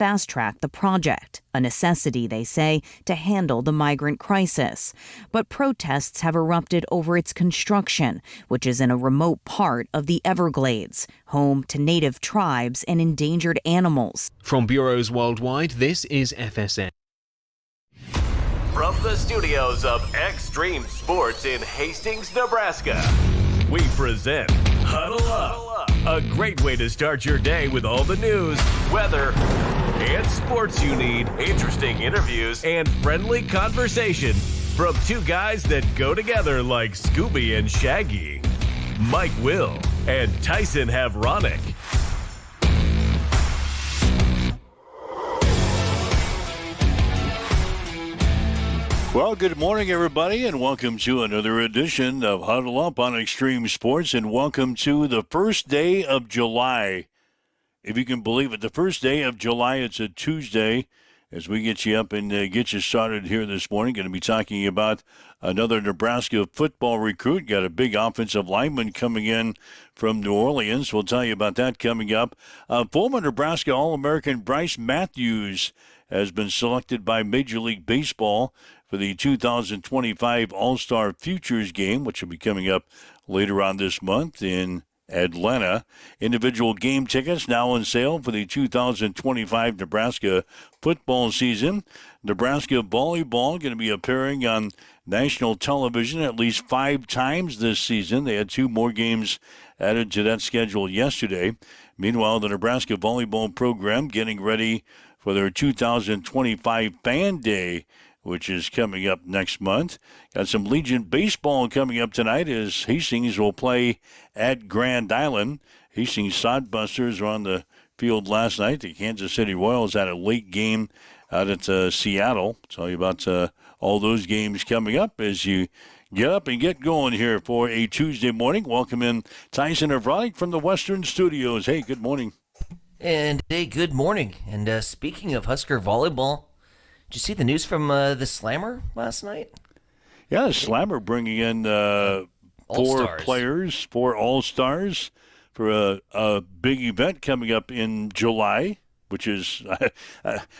fast-track the project, a necessity, they say, to handle the migrant crisis. But protests have erupted over its construction, which is in a remote part of the Everglades, home to native tribes and endangered animals. From bureaus worldwide, this is FSN. From the studios of Extreme Sports in Hastings, Nebraska, we present Huddle Up, a great way to start your day with all the news, weather, and sports you need, interesting interviews, and friendly conversation from two guys that go together like Scooby and Shaggy, Mike Will and Tyson Havronic. Well, good morning, everybody, and welcome to another edition of Huddle Up on Extreme Sports, and welcome to the first day of July. If you can believe it, the first day of July, it's a Tuesday, as we get you up and get you started here this morning. Going to be talking about another Nebraska football recruit. Got a big offensive lineman coming in from New Orleans. We'll tell you about that coming up. Former Nebraska All-American Bryce Matthews has been selected by Major League Baseball for the 2025 All-Star Futures Game, which will be coming up later on this month in Atlanta. Individual game tickets now on sale for the 2025 Nebraska football season. Nebraska volleyball going to be appearing on national television at least 5 times this season. They had 2 more games added to that schedule yesterday. Meanwhile, the Nebraska volleyball program getting ready for their 2025 Fan Day, which is coming up next month. Got some Legion baseball coming up tonight as Hastings will play at Grand Island. Hastings Sodbusters were on the field last night. The Kansas City Royals had a late game out at Seattle. Tell you about all those games coming up as you get up and get going here for a Tuesday morning. Welcome in Tyson Havronic from the Western Studios. Hey, good morning. And hey, good morning. And speaking of Husker volleyball, did you see the news from the Slammer last night? Yeah, Slammer bringing in 4 players, 4 All-Stars for a big event coming up in July, which is,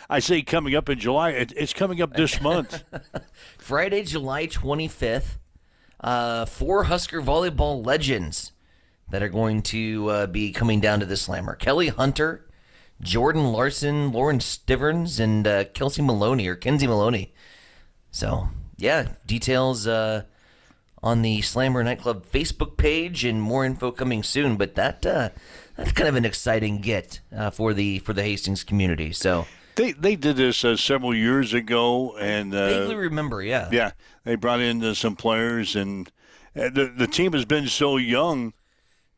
I say coming up in July, it's coming up this month. Friday, July 25th, 4 Husker volleyball legends that are going to be coming down to the Slammer. Kelly Hunter, Jordan Larson, Lauren Stiverns, and Kenzie Maloney. So, yeah, details on the Slammer Nightclub Facebook page and more info coming soon. But that's kind of an exciting get for the Hastings community. So they did this several years ago, and vaguely remember, yeah. Yeah, they brought in some players, and the team has been so young.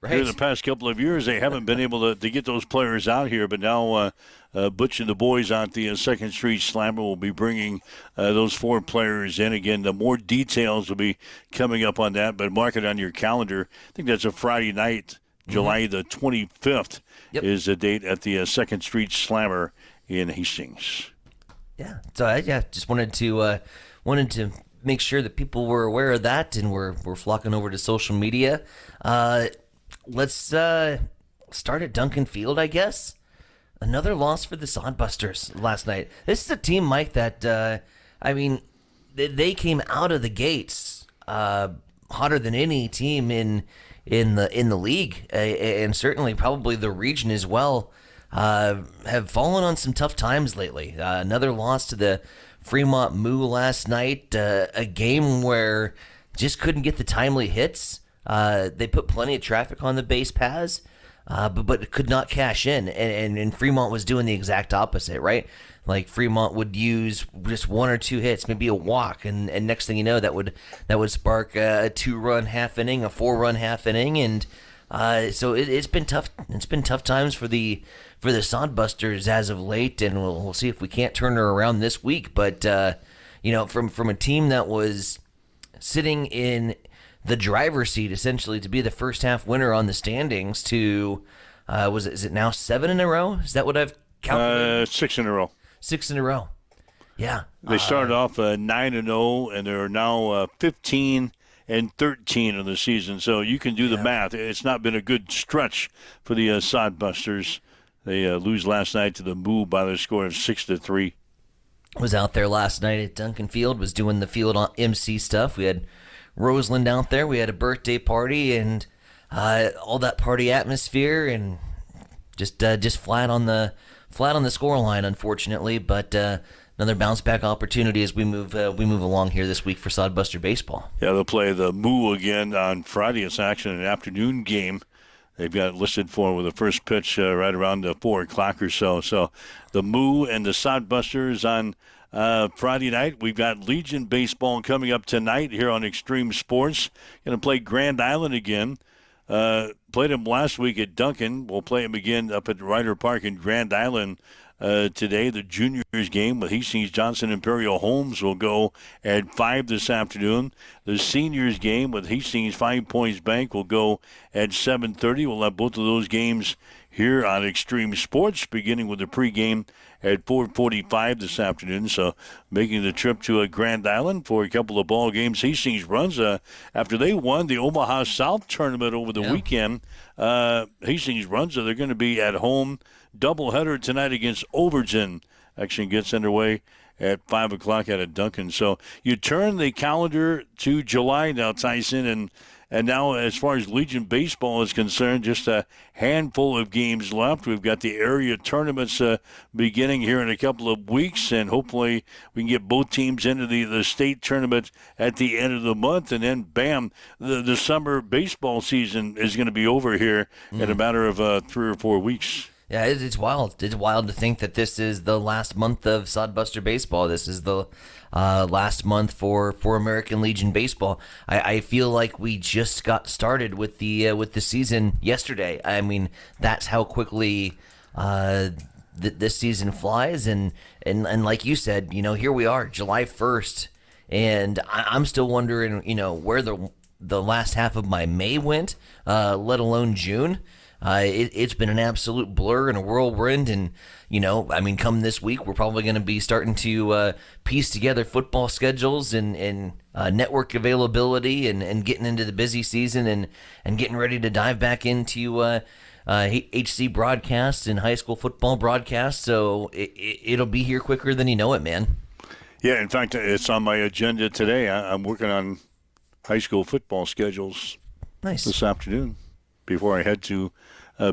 Right. In the past couple of years, they haven't been able to get those players out here, but now Butch and the boys out the 2nd Street Slammer will be bringing those 4 players in. Again, the more details will be coming up on that, but mark it on your calendar. I think that's a Friday night, July the 25th is the date at the 2nd Street Slammer in Hastings. Yeah, so I just wanted to make sure that people were aware of that, and we're flocking over to social media. Let's start at Duncan Field, I guess. Another loss for the Sodbusters last night. This is a team, Mike, that, they came out of the gates hotter than any team in the league, and certainly probably the region as well. Have fallen on some tough times lately. Another loss to the Fremont Moo last night, a game where just couldn't get the timely hits. They put plenty of traffic on the base paths, but could not cash in. And Fremont was doing the exact opposite, right? Like Fremont would use just 1 or 2 hits, maybe a walk, and next thing you know, that would spark a 2-run half inning, a 4-run half inning, and so it's been tough. It's been tough times for the Sodbusters as of late, and we'll see if we can't turn her around this week. But from a team that was sitting in the driver's seat essentially to be the first half winner on the standings to, is it now 7 in a row? Is that what I've calculated? 6 in a row. 6 in a row. Yeah. They started off 9-0, and they're now 15 and 13 of the season. So you can do the math. It's not been a good stretch for the Sodbusters. They lose last night to the Moo by the score of 6-3. Was out there last night at Duncan Field, was doing the field on MC stuff. We had Roseland out there. We had a birthday party and all that party atmosphere, and just flat on the scoreline, unfortunately. But another bounce back opportunity as we move along here this week for Sodbuster baseball. Yeah, they'll play the Moo again on Friday. It's actually an afternoon game. They've got it listed for with the first pitch right around 4 o'clock or so. So the Moo and the Sodbusters on Friday night. We've got Legion baseball coming up tonight here on Extreme Sports. Going to play Grand Island again. Played them last week at Duncan. We'll play them again up at Ryder Park in Grand Island today. The juniors game with Hastings Johnson Imperial Homes will go at 5 this afternoon. The seniors game with Hastings 5 Points Bank will go at 7:30. We'll have both of those games here on Extreme Sports, beginning with the pregame at 4:45 this afternoon. So making the trip to Grand Island for a couple of ball games. Hastings runs after they won the Omaha South tournament over the weekend. Hastings runs. They're going to be at home. Doubleheader tonight against Overton. Action gets underway at 5 o'clock out of Duncan. So you turn the calendar to July now, Tyson, and now as far as Legion baseball is concerned, just a handful of games left. We've got the area tournaments beginning here in a couple of weeks, and hopefully we can get both teams into the state tournament at the end of the month, and then, bam, the summer baseball season is going to be over here in a matter of 3 or 4 weeks. Yeah, it's wild. It's wild to think that this is the last month of Sodbuster baseball. This is the last month for American Legion baseball. I feel like we just got started with the season yesterday. I mean, that's how quickly this season flies. And like you said, here we are, July 1st, and I'm still wondering, where the last half of my May went, let alone June. It's been an absolute blur and a whirlwind, and come this week, we're probably going to be starting to piece together football schedules and network availability, and getting into the busy season, and getting ready to dive back into HC broadcasts and high school football broadcasts. So it'll be here quicker than you know it, man. Yeah, in fact, it's on my agenda today. I'm working on high school football schedules this afternoon before I head to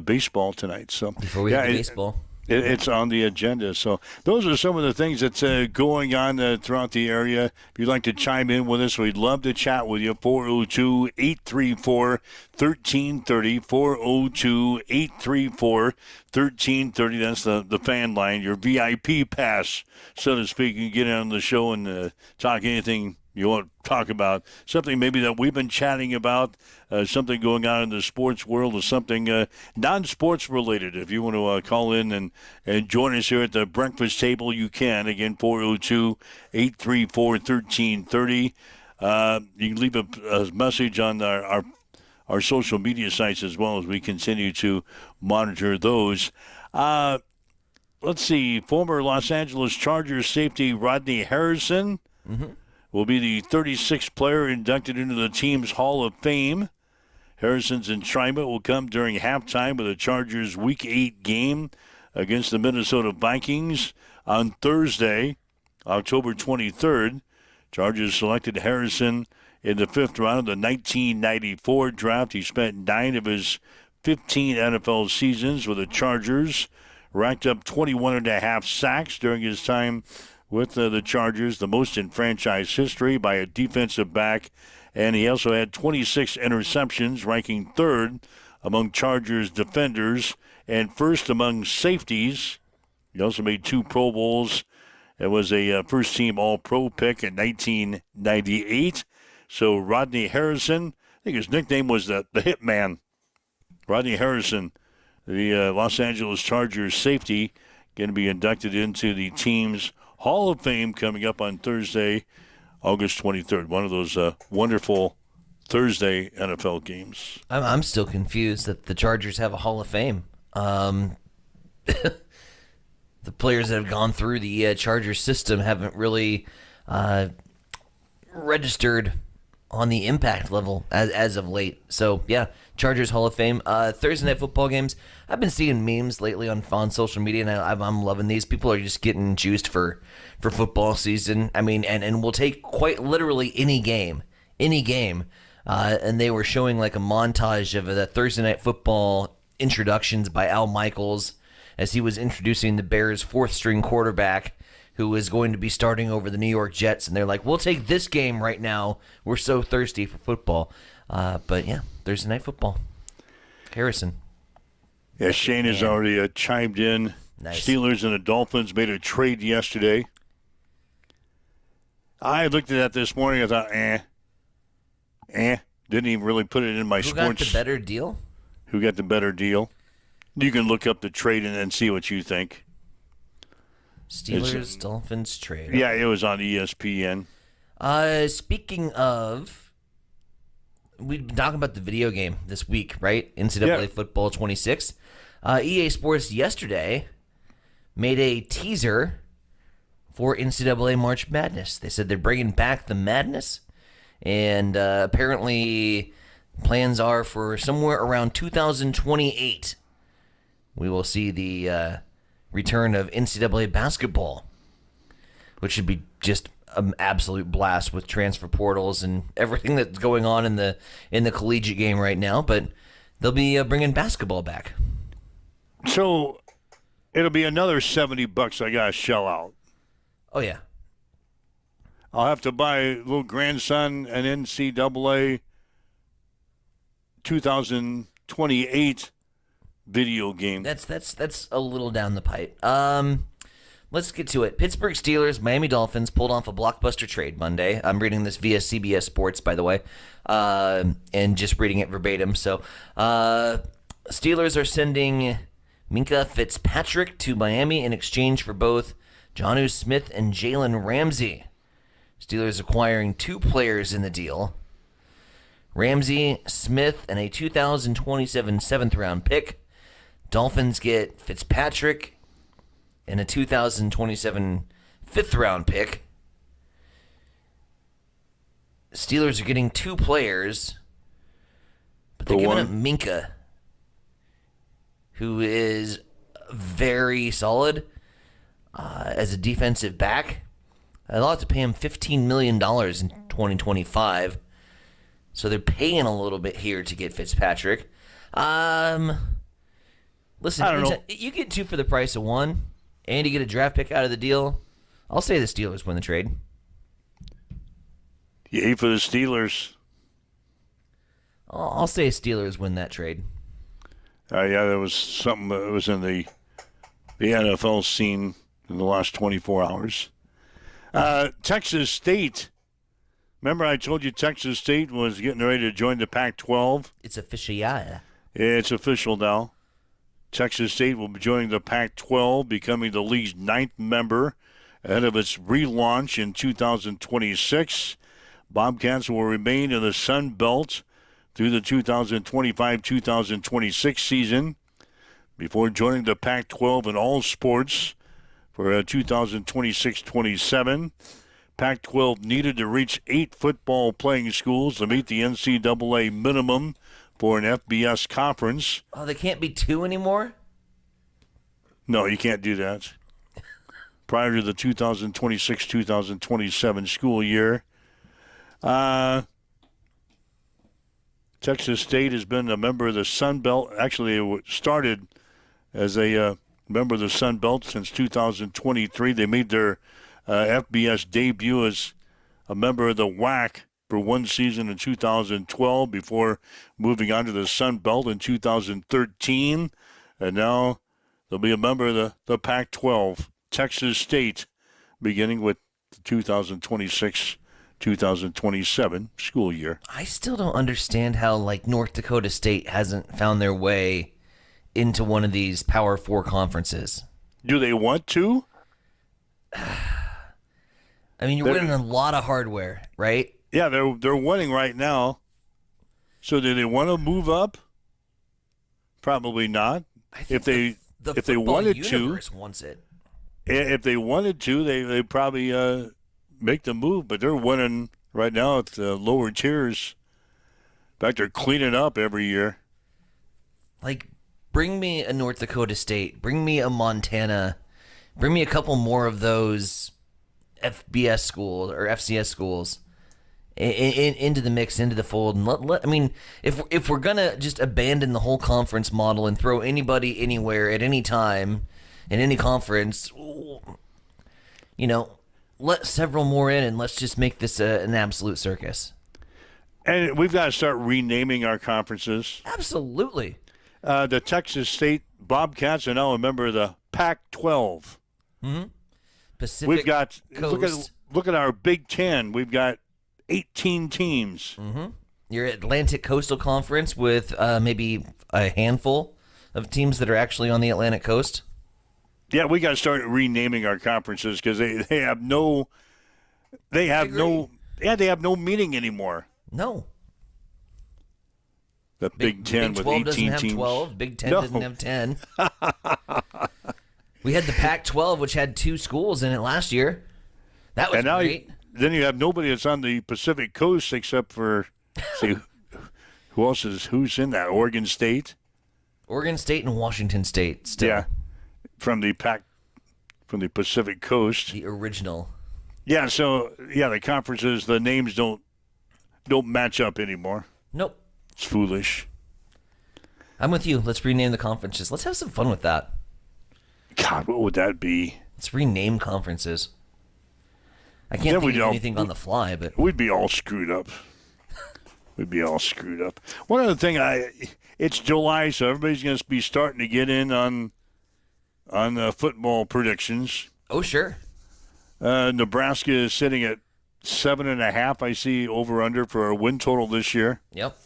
baseball tonight. So before we head to baseball, it's on the agenda. So those are some of the things that's going on throughout the area. If you'd like to chime in with us, we'd love to chat with you. 402-834-1330. 402-834-1330. That's the fan line, your VIP pass, so to speak. You can get in on the show and talk anything you want to talk about, something maybe that we've been chatting about, something going on in the sports world, or something non-sports related. If you want to call in and join us here at the breakfast table, you can. Again, 402-834-1330. You can leave a message on our social media sites as well, as we continue to monitor those. Let's see. Former Los Angeles Chargers safety Rodney Harrison will be the 36th player inducted into the team's Hall of Fame. Harrison's enshrinement will come during halftime of the Chargers' Week 8 game against the Minnesota Vikings on Thursday, October 23rd. Chargers selected Harrison in the 5th round of the 1994 draft. He spent 9 of his 15 NFL seasons with the Chargers, racked up 21.5 sacks during his time with the Chargers, the most in franchise history by a defensive back. And he also had 26 interceptions, ranking 3rd among Chargers defenders and 1st among safeties. He also made 2 Pro Bowls and was a first-team All-Pro pick in 1998. So Rodney Harrison, I think his nickname was the Hitman. Rodney Harrison, the Los Angeles Chargers safety, going to be inducted into the team's Hall of Fame coming up on Thursday, August 23rd. One of those wonderful Thursday NFL games. I'm still confused that the Chargers have a Hall of Fame. The players that have gone through the Chargers system haven't really registered on the impact level as of late. So, yeah, Chargers Hall of Fame. Thursday night football games. I've been seeing memes lately on social media, and I'm loving these. People are just getting juiced for football season. I mean, and we'll take quite literally any game. And they were showing like a montage of the Thursday night football introductions by Al Michaels as he was introducing the Bears' fourth-string quarterback who was going to be starting over the New York Jets. And they're like, we'll take this game right now. We're so thirsty for football. But, yeah, Thursday night football. Harrison. Yeah, Shane has already chimed in. Nice. Steelers and the Dolphins made a trade yesterday. I looked at that this morning. I thought, Didn't even really put it in my Who sports. got the better deal? Who got the better deal? You can look up the trade and then see what you think. Steelers, Dolphins trade. Yeah, it was on ESPN. Speaking of, we've been talking about the video game this week, right? NCAA Football 26. EA Sports yesterday made a teaser for NCAA March Madness. They said they're bringing back the madness, and apparently plans are for somewhere around 2028. We will see the return of NCAA basketball, which should be just an absolute blast with transfer portals and everything that's going on in the collegiate game right now. But they'll be bringing basketball back. So it'll be another $70 I gotta shell out. Oh yeah, I'll have to buy little grandson an NCAA 2028 video game. that's a little down the pipe. Let's get to it. Pittsburgh Steelers, Miami Dolphins pulled off a blockbuster trade Monday. I'm reading this via CBS Sports, by the way, and just reading it verbatim. So, Steelers are sending Minkah Fitzpatrick to Miami in exchange for both Jonnu Smith and Jalen Ramsey. Steelers acquiring 2 players in the deal. Ramsey, Smith, and a 2027 7th-round pick. Dolphins get Fitzpatrick and a 2027 5th-round pick. Steelers are getting 2 players, but they're giving up Minkah, who is very solid as a defensive back. They'll have to pay him $15 million in 2025. So they're paying a little bit here to get Fitzpatrick. Listen, I don't know. You get 2 for the price of 1, and you get a draft pick out of the deal. I'll say the Steelers win the trade. Yay for the Steelers. I'll say Steelers win that trade. Yeah, there was something that was in the NFL scene in the last 24 hours. Texas State. Remember I told you Texas State was getting ready to join the Pac-12? It's official, yeah. It's official now. Texas State will be joining the Pac-12, becoming the league's 9th member ahead of its relaunch in 2026. Bobcats will remain in the Sun Belt through the 2025-2026 season before joining the Pac-12 in all sports for 2026-27. Pac-12 needed to reach 8 football playing schools to meet the NCAA minimum for an FBS conference. Oh, they can't be 2 anymore? No, you can't do that. Prior to the 2026-2027 school year. Texas State has been a member of the Sun Belt. Actually, it started as a member of the Sun Belt since 2023. They made their FBS debut as a member of the WAC for 1 season in 2012 before moving on to the Sun Belt in 2013. And now they'll be a member of the Pac-12. Texas State, beginning with the 2026-2027 school year. I still don't understand how, North Dakota State hasn't found their way into one of these Power 4 conferences. Do they want to? I mean, you're winning a lot of hardware, right? Yeah, they're winning right now. So do they want to move up? Probably not. If they wanted wants it. If they wanted to, they probably make the move. But they're winning Right now, at the lower tiers, in fact, they're cleaning up every year. Like, bring me a North Dakota State. Bring me a Montana. Bring me a couple more of those FBS schools or FCS schools into the mix, into the fold. And I mean, if we're going to just abandon the whole conference model and throw anybody anywhere at any time in any conference, you know, let several more in and let's just make this an absolute circus. And we've got to start renaming our conferences. Absolutely. The Texas State Bobcats are now a member of the Pac-12. Pacific We've got Coast. look at our Big Ten. We've got 18 teams. Your Atlantic Coastal Conference with maybe a handful of teams that are actually on the Atlantic coast. Yeah, we got to start renaming our conferences because they have no meaning anymore. No. The Big Ten Big 12 with 18 doesn't have teams. 12. Big Ten No. doesn't have 10. We had the Pac-12, which had 2 schools in it last year. That was And now great. then you have nobody that's on the Pacific Coast except for, see, who's in that? Oregon State? Oregon State and Washington State still. Yeah, from the Pacific Coast. The original. Yeah, so the conferences, the names don't match up anymore. Nope. It's foolish. I'm with you. Let's rename the conferences. Let's have some fun with that. God, what would that be? Let's rename conferences. I can't Yeah, think we of don't. anything on the fly, but We'd be all screwed up. One other thing, it's July, so everybody's going to be starting to get in on football predictions. oh sure. Nebraska is sitting at 7.5. I see over under for a win total this year. Yep.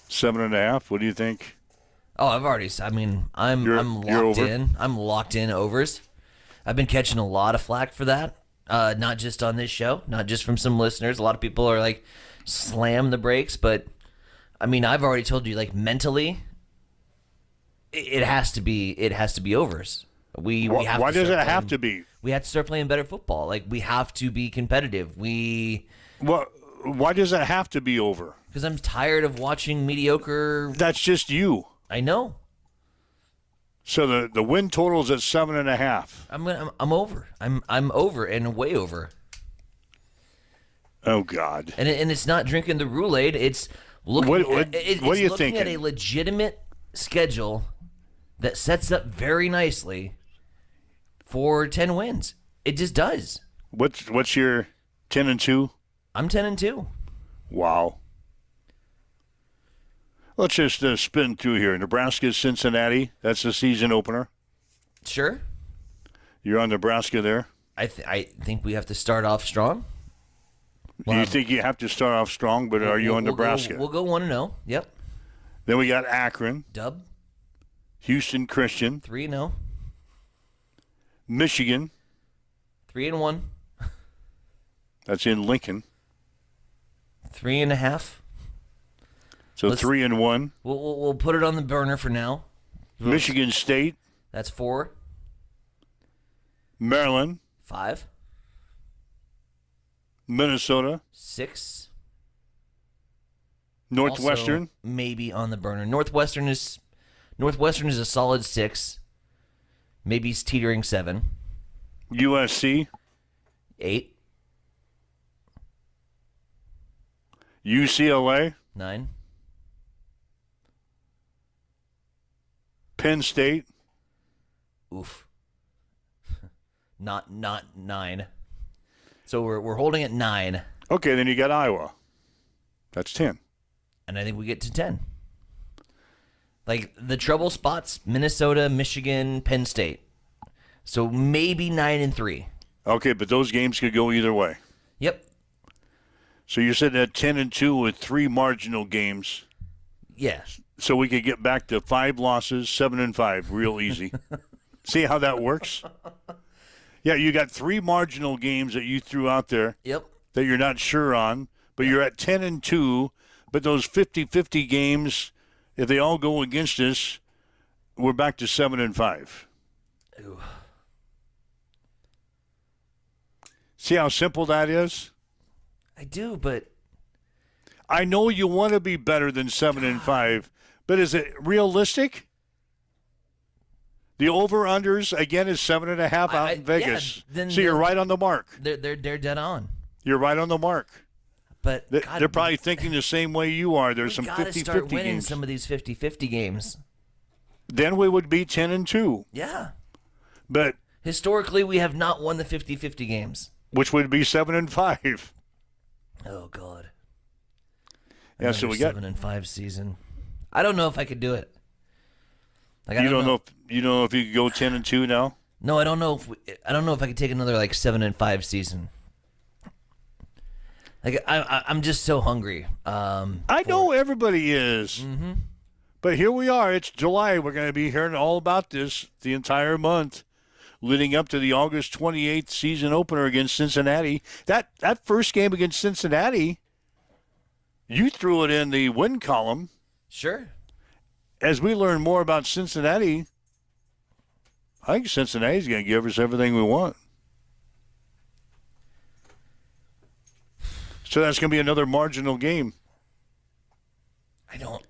7.5. What do you think? Oh, I'm You're locked over? in. I'm locked in overs. I've been catching a lot of flack for that. Not just on this show, not just from some listeners. A lot of people are like, slam the brakes, but I mean, I've already told you, like, mentally, it has to be overs. We have Why to does it start have playing- to be? We have to start playing better football. Like, we have to be competitive. Why does it have to be over? Because I'm tired of watching mediocre. That's just you. I know. So the win total's at 7.5. I'm over. I'm over and way over. Oh God. And it's not drinking the Roulade. It's looking. What it's are you looking at thinking? a legitimate schedule that sets up very nicely for 10 wins. It just does. What's your 10-2? I'm 10-2. Wow. Let's just spin through here. Nebraska, Cincinnati. That's the season opener. Sure. You're on Nebraska there. I think we have to start off strong. Do you think you have to start off strong, but are you on Nebraska? We'll go 1-0. Yep. Then we got Akron, Dub. Houston Christian, 3-0. Michigan. 3-1. That's in Lincoln. 3.5. So Let's- 3-1. We'll put it on the burner for now. Michigan State, That's 4. Maryland, 5. Minnesota, 6. Northwestern. Also maybe on the burner. Northwestern is a solid 6. Maybe it's teetering 7. USC, 8. UCLA, 9. Penn State, Oof. Not 9. So we're holding at 9, Okay, then you got Iowa. That's 10. and I think we get to 10. Like the trouble spots: Minnesota, Michigan, Penn State. So maybe 9-3. Okay, but those games could go either way. Yep. So you're sitting at 10-2 with 3 marginal games. Yeah. So we could get back to 5 losses, 7-5, real easy. See how that works? Yeah, you got 3 marginal games that you threw out there Yep. that you're not sure on, but you're at 10-2. But those 50-50 games, if they all go against us, we're back to 7-5. Ooh. See how simple that is? I do, but I know you want to be better than 7-5, but is it realistic? The over-unders, again, is 7.5 out in Vegas. Yeah, so you're right on the mark. They're dead on. You're right on the mark. But They're probably thinking the same way you are. There's some 50-50 games. Start winning games. some of these 50-50 games. Then we would be 10-2. Yeah. But historically, we have not won the 50-50 games. Which would be 7-5. Oh God. Yeah, so we got 7-5 season. I don't know if I could do it. Like, you don't know if you could go 10-2 now. No, I don't know if I could take another 7-5 season. Like I'm just so hungry. I know everybody is. Mm-hmm. But here we are. It's July. We're going to be hearing all about this the entire month, leading up to the August 28th season opener against Cincinnati. That first game against Cincinnati, you threw it in the win column. Sure. As we learn more about Cincinnati, I think Cincinnati's going to give us everything we want. So that's going to be another marginal game. I don't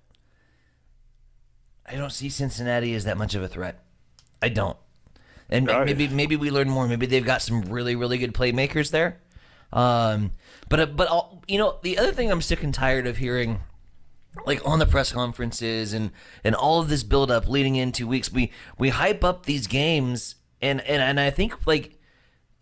see Cincinnati as that much of a threat. I don't. And maybe we learn more. Maybe they've got some really, really good playmakers there. But the other thing I'm sick and tired of hearing, on the press conferences and all of this build up leading into weeks, we hype up these games and I think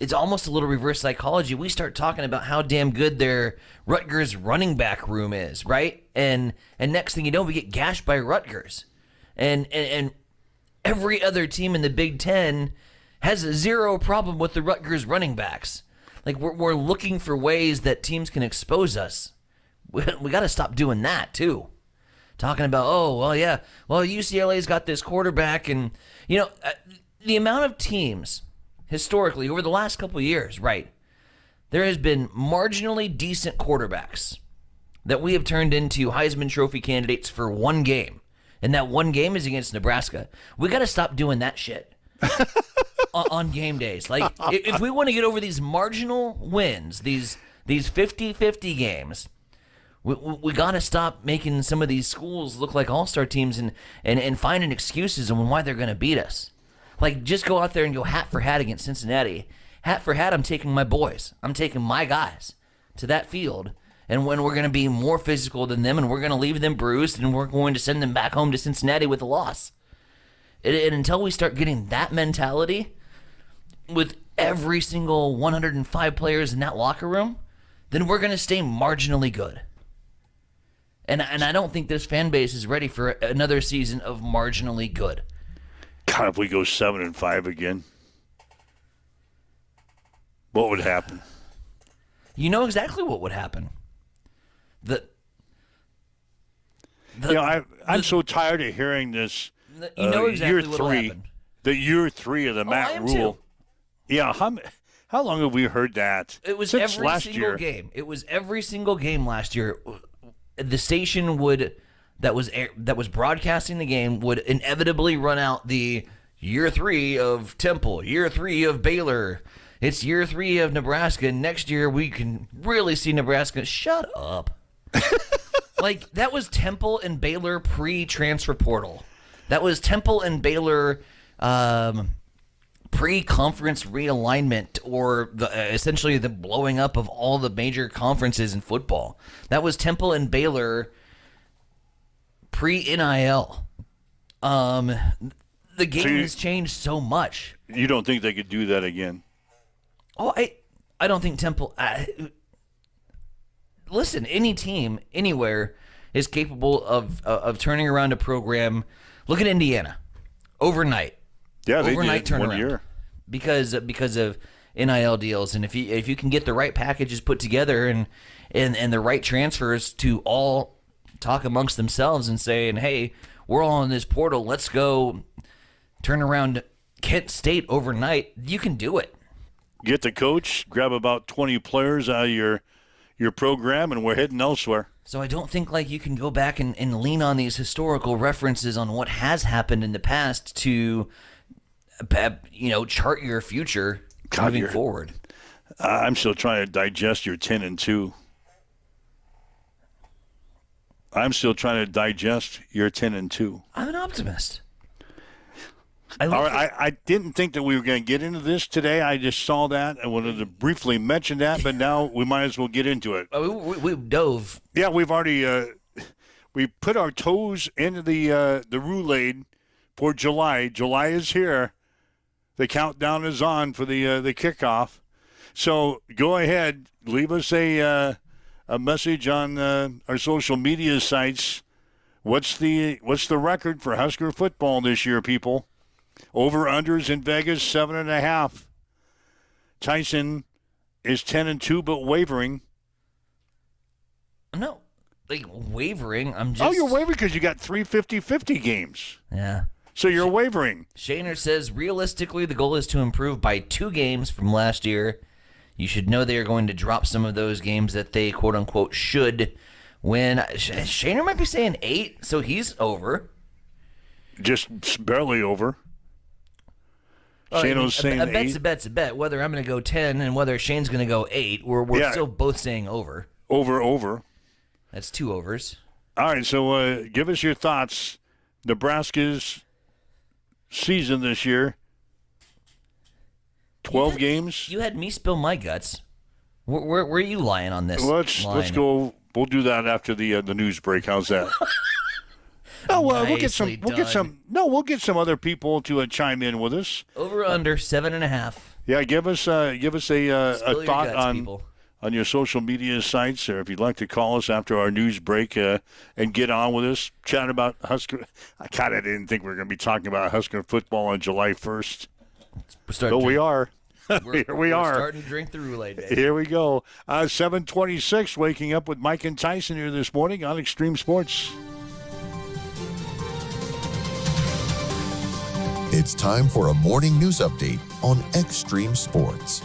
it's almost a little reverse psychology. We start talking about how damn good their Rutgers running back room is, right? And next thing you know, we get gashed by Rutgers. And every other team in the Big Ten has zero problem with the Rutgers running backs. We're looking for ways that teams can expose us. We got to stop doing that too. Talking about, UCLA's got this quarterback, and the amount of teams historically over the last couple of years, right? There has been marginally decent quarterbacks that we have turned into Heisman Trophy candidates for one game. And that one game is against Nebraska. We got to stop doing that shit on game days. If we want to get over these marginal wins, these 50-50 games, we got to stop making some of these schools look like all-star teams and finding excuses on why they're going to beat us. Just go out there and go hat for hat against Cincinnati. Hat for hat, I'm taking my boys. I'm taking my guys to that field. And when we're going to be more physical than them, and we're going to leave them bruised, and we're going to send them back home to Cincinnati with a loss. And until we start getting that mentality with every single 105 players in that locker room, then we're going to stay marginally good. And I don't think this fan base is ready for another season of marginally good. God, if we go 7-5 again, what would happen? You know exactly what would happen. I'm so tired of hearing this. You know exactly what will happen. The year 3 of the Matt Rule. Too. Yeah, how long have we heard that? It was since every last single year. game. It was every single game last year. The station that was broadcasting the game would inevitably run out the year 3 of Temple, year 3 of Baylor. It's year 3 of Nebraska. Next year we can really see Nebraska. Shut up. That was Temple and Baylor pre-transfer portal. That was Temple and Baylor pre-conference realignment, or essentially the blowing up of all the major conferences in football. That was Temple and Baylor pre-NIL. The game has changed so much. You don't think they could do that again? Oh, I don't think Temple. Listen, any team anywhere is capable of turning around a program. Look at Indiana, overnight. Yeah, they overnight did turnaround 1 year because of NIL deals, and if you can get the right packages put together and the right transfers to all talk amongst themselves and saying, hey, we're all in this portal, let's go turn around Kent State overnight. You can do it. Get the coach, grab about 20 players out of your program, and we're heading elsewhere. So I don't think you can go back and lean on these historical references on what has happened in the past to, chart your future moving forward. I'm still trying to digest your 10-2. I'm still trying to digest your 10-2. I'm an optimist. All right, I didn't think that we were going to get into this today. I just saw that. I wanted to briefly mention that, but now we might as well get into it. We dove. Yeah, we've already we put our toes into the roulade for July. July is here. The countdown is on for the kickoff. So go ahead, leave us a message on our social media sites. What's the record for Husker football this year, people? Over-unders in Vegas, 7.5. Tyson is 10-2, but wavering. No, like wavering. I'm just. Oh, you're wavering because you got 3 50-50 games. Yeah. So you're wavering. Shaner says, realistically, the goal is to improve by 2 games from last year. You should know they are going to drop some of those games that they, quote-unquote, should win. Shaner might be saying 8, so he's over. Just barely over. Shane's saying a bet's 8. a bet's a bet. Whether I'm going to go 10 and whether Shane's going to go 8, we're still both saying over. Over. That's 2 overs. All right, so give us your thoughts. Nebraska's season this year, 12 games. You had me spill my guts. Where are you lying on this? Let's go. We'll do that after the news break. How's that? Oh well, we'll get some other people to chime in with us. Over under 7.5. Yeah, give us a thought guts, on people. On your social media sites, or if you'd like to call us after our news break and get on with us, chat about Husker. I kind of didn't think we were going to be talking about Husker football on July 1st. But we are. Here we are. Starting to drink the Roulade, baby. Here we go. 7:26, waking up with Mike and Tyson here this morning on Extreme Sports. It's time for a morning news update on Extreme Sports.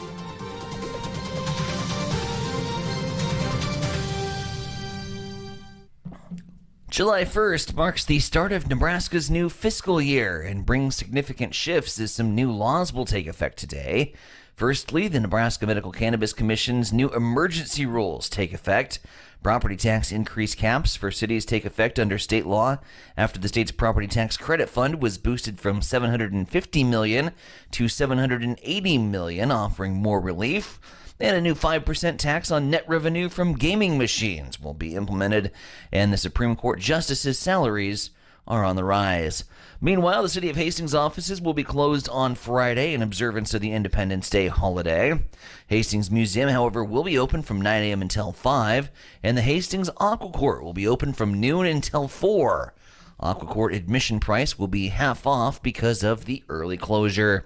July 1st marks the start of Nebraska's new fiscal year and brings significant shifts as some new laws will take effect today. Firstly, the Nebraska Medical Cannabis Commission's new emergency rules take effect. Property tax increase caps for cities take effect under state law after the state's property tax credit fund was boosted from $750 million to $780 million, offering more relief. And a new 5% tax on net revenue from gaming machines will be implemented, and the Supreme Court justices' salaries are on the rise. Meanwhile, the City of Hastings offices will be closed on Friday in observance of the Independence Day holiday. Hastings Museum, however, will be open from 9 a.m. until 5, and the Hastings Aqua Court will be open from noon until 4. Aqua Court admission price will be half off because of the early closure.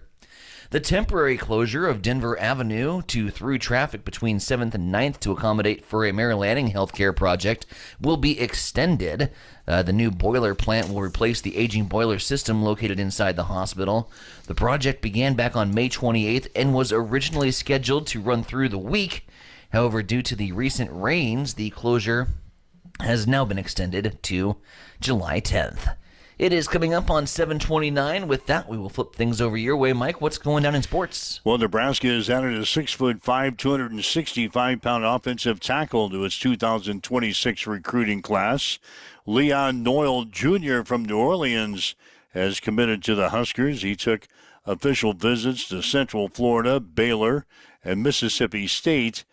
The temporary closure of Denver Avenue to through traffic between 7th and 9th to accommodate for a Mary Lanning healthcare project will be extended. The new boiler plant will replace the aging boiler system located inside the hospital. The project began back on May 28th and was originally scheduled to run through the week. However, due to the recent rains, the closure has now been extended to July 10th. It is coming up on 7:29. With that, we will flip things over your way. Mike, what's going down in sports? Well, Nebraska has added a 6'5", 265-pound offensive tackle to its 2026 recruiting class. Leon Noyle Jr. from New Orleans has committed to the Huskers. He took official visits to Central Florida, Baylor, and Mississippi State.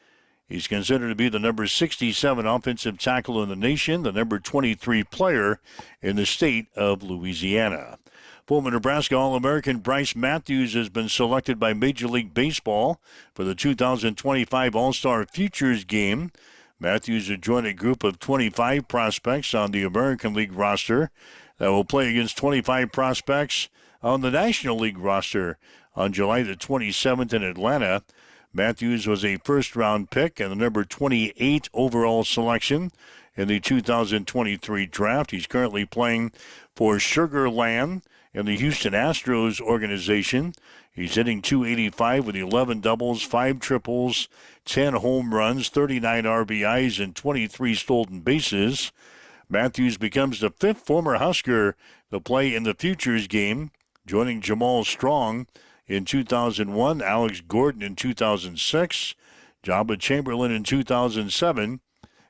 He's considered to be the number 67 offensive tackle in the nation, the number 23 player in the state of Louisiana. Former Nebraska All-American Bryce Matthews has been selected by Major League Baseball for the 2025 All-Star Futures Game. Matthews has joined a group of 25 prospects on the American League roster that will play against 25 prospects on the National League roster on July the 27th in Atlanta. Matthews was a first-round pick and the number 28 overall selection in the 2023 draft. He's currently playing for Sugar Land in the Houston Astros organization. He's hitting .285 with 11 doubles, 5 triples, 10 home runs, 39 RBIs, and 23 stolen bases. Matthews becomes the 5th former Husker to play in the Futures Game, joining Jamal Strong in 2001, Alex Gordon in 2006, Jabba Chamberlain in 2007,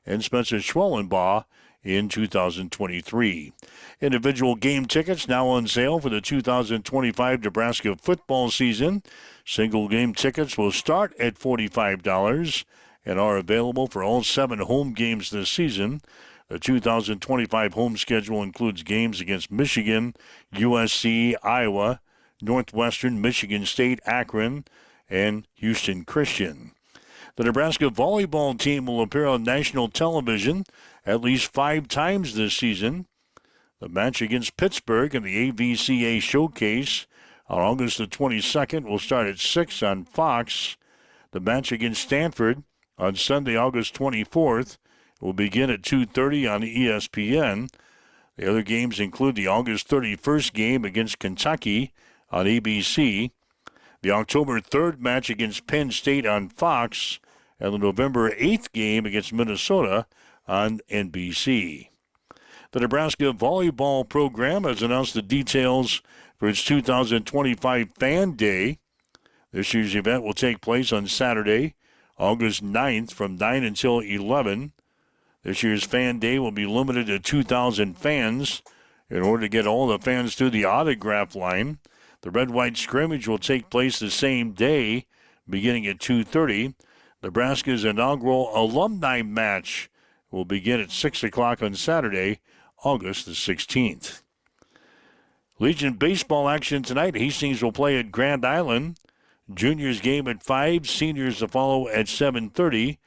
and Spencer Schwellenbaugh in 2023. Individual game tickets now on sale for the 2025 Nebraska football season. Single game tickets will start at $45 and are available for all 7 home games this season. The 2025 home schedule includes games against Michigan, USC, Iowa, Northwestern, Michigan State, Akron, and Houston Christian. The Nebraska volleyball team will appear on national television at least 5 times this season. The match against Pittsburgh in the AVCA Showcase on August the 22nd will start at 6 on Fox. The match against Stanford on Sunday, August 24th, will begin at 2:30 on ESPN. The other games include the August 31st game against Kentucky on ABC, the October 3rd match against Penn State on Fox, and the November 8th game against Minnesota on NBC. The Nebraska volleyball program has announced the details for its 2025 Fan Day. This year's event will take place on Saturday, August 9th from 9 until 11. This year's Fan Day will be limited to 2,000 fans in order to get all the fans through the autograph line. The red-white scrimmage will take place the same day, beginning at 2:30. Nebraska's inaugural alumni match will begin at 6 o'clock on Saturday, August the 16th. Legion baseball action tonight. Hastings will play at Grand Island. Juniors game at 5, seniors to follow at 7:30.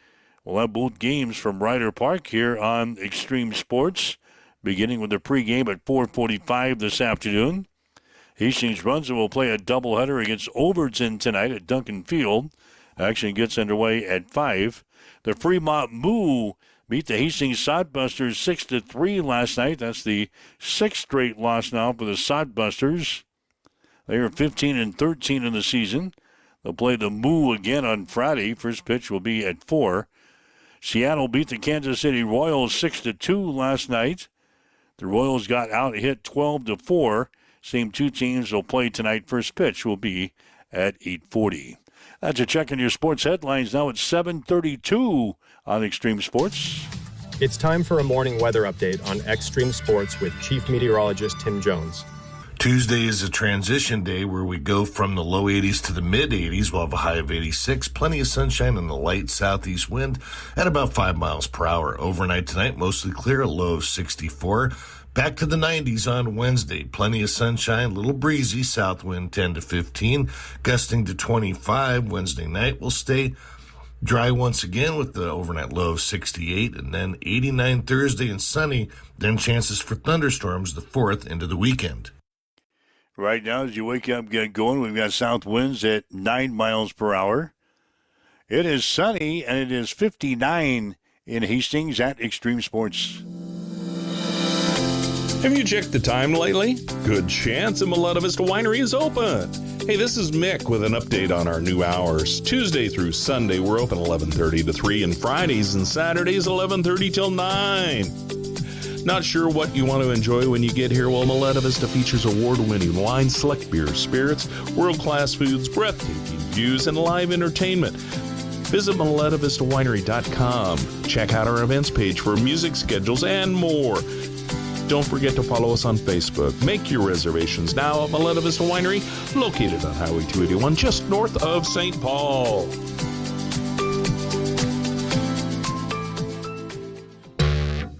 We'll have both games from Ryder Park here on Extreme Sports, beginning with the pregame at 4:45 this afternoon. Hastings Brunswick will play a doubleheader against Overton tonight at Duncan Field. Action gets underway at 5. The Fremont Moo beat the Hastings Sodbusters 6-3 last night. That's the 6th straight loss now for the Sodbusters. They are 15-13 in the season. They'll play the Moo again on Friday. First pitch will be at 4. Seattle beat the Kansas City Royals 6-2 last night. The Royals got out-hit 12-4. Same two teams will play tonight. First pitch will be at 8:40. That's a check on your sports headlines now at 7:32 on Extreme Sports. It's time for a morning weather update on Extreme Sports with Chief Meteorologist Tim Jones. Tuesday is a transition day where we go from the low 80s to the mid 80s. We'll have a high of 86, plenty of sunshine and a light southeast wind at about 5 miles per hour. Overnight tonight, mostly clear, a low of 64. Back to the 90s on Wednesday. Plenty of sunshine, little breezy, south wind 10 to 15, gusting to 25. Wednesday night will stay dry once again with the overnight low of 68, and then 89 Thursday and sunny, then chances for thunderstorms the 4th into the weekend. Right now, as you wake up, get going, we've got south winds at 9 miles per hour. It is sunny, and it is 59 in Hastings at Extreme Sports. Have you checked the time lately? Good chance Mileta Vista Winery is open. Hey, this is Mick with an update on our new hours. Tuesday through Sunday, we're open 11:30 to 3, and Fridays and Saturdays 11:30 till 9. Not sure what you want to enjoy when you get here? Well, Mileta Vista features award-winning wine, select beers, spirits, world-class foods, breathtaking views, and live entertainment. Visit MiletaVistaWinery.com. Check out our events page for music schedules and more. Don't forget to follow us on Facebook. Make your reservations now at Mileta Vista Winery, located on Highway 281, just north of St. Paul.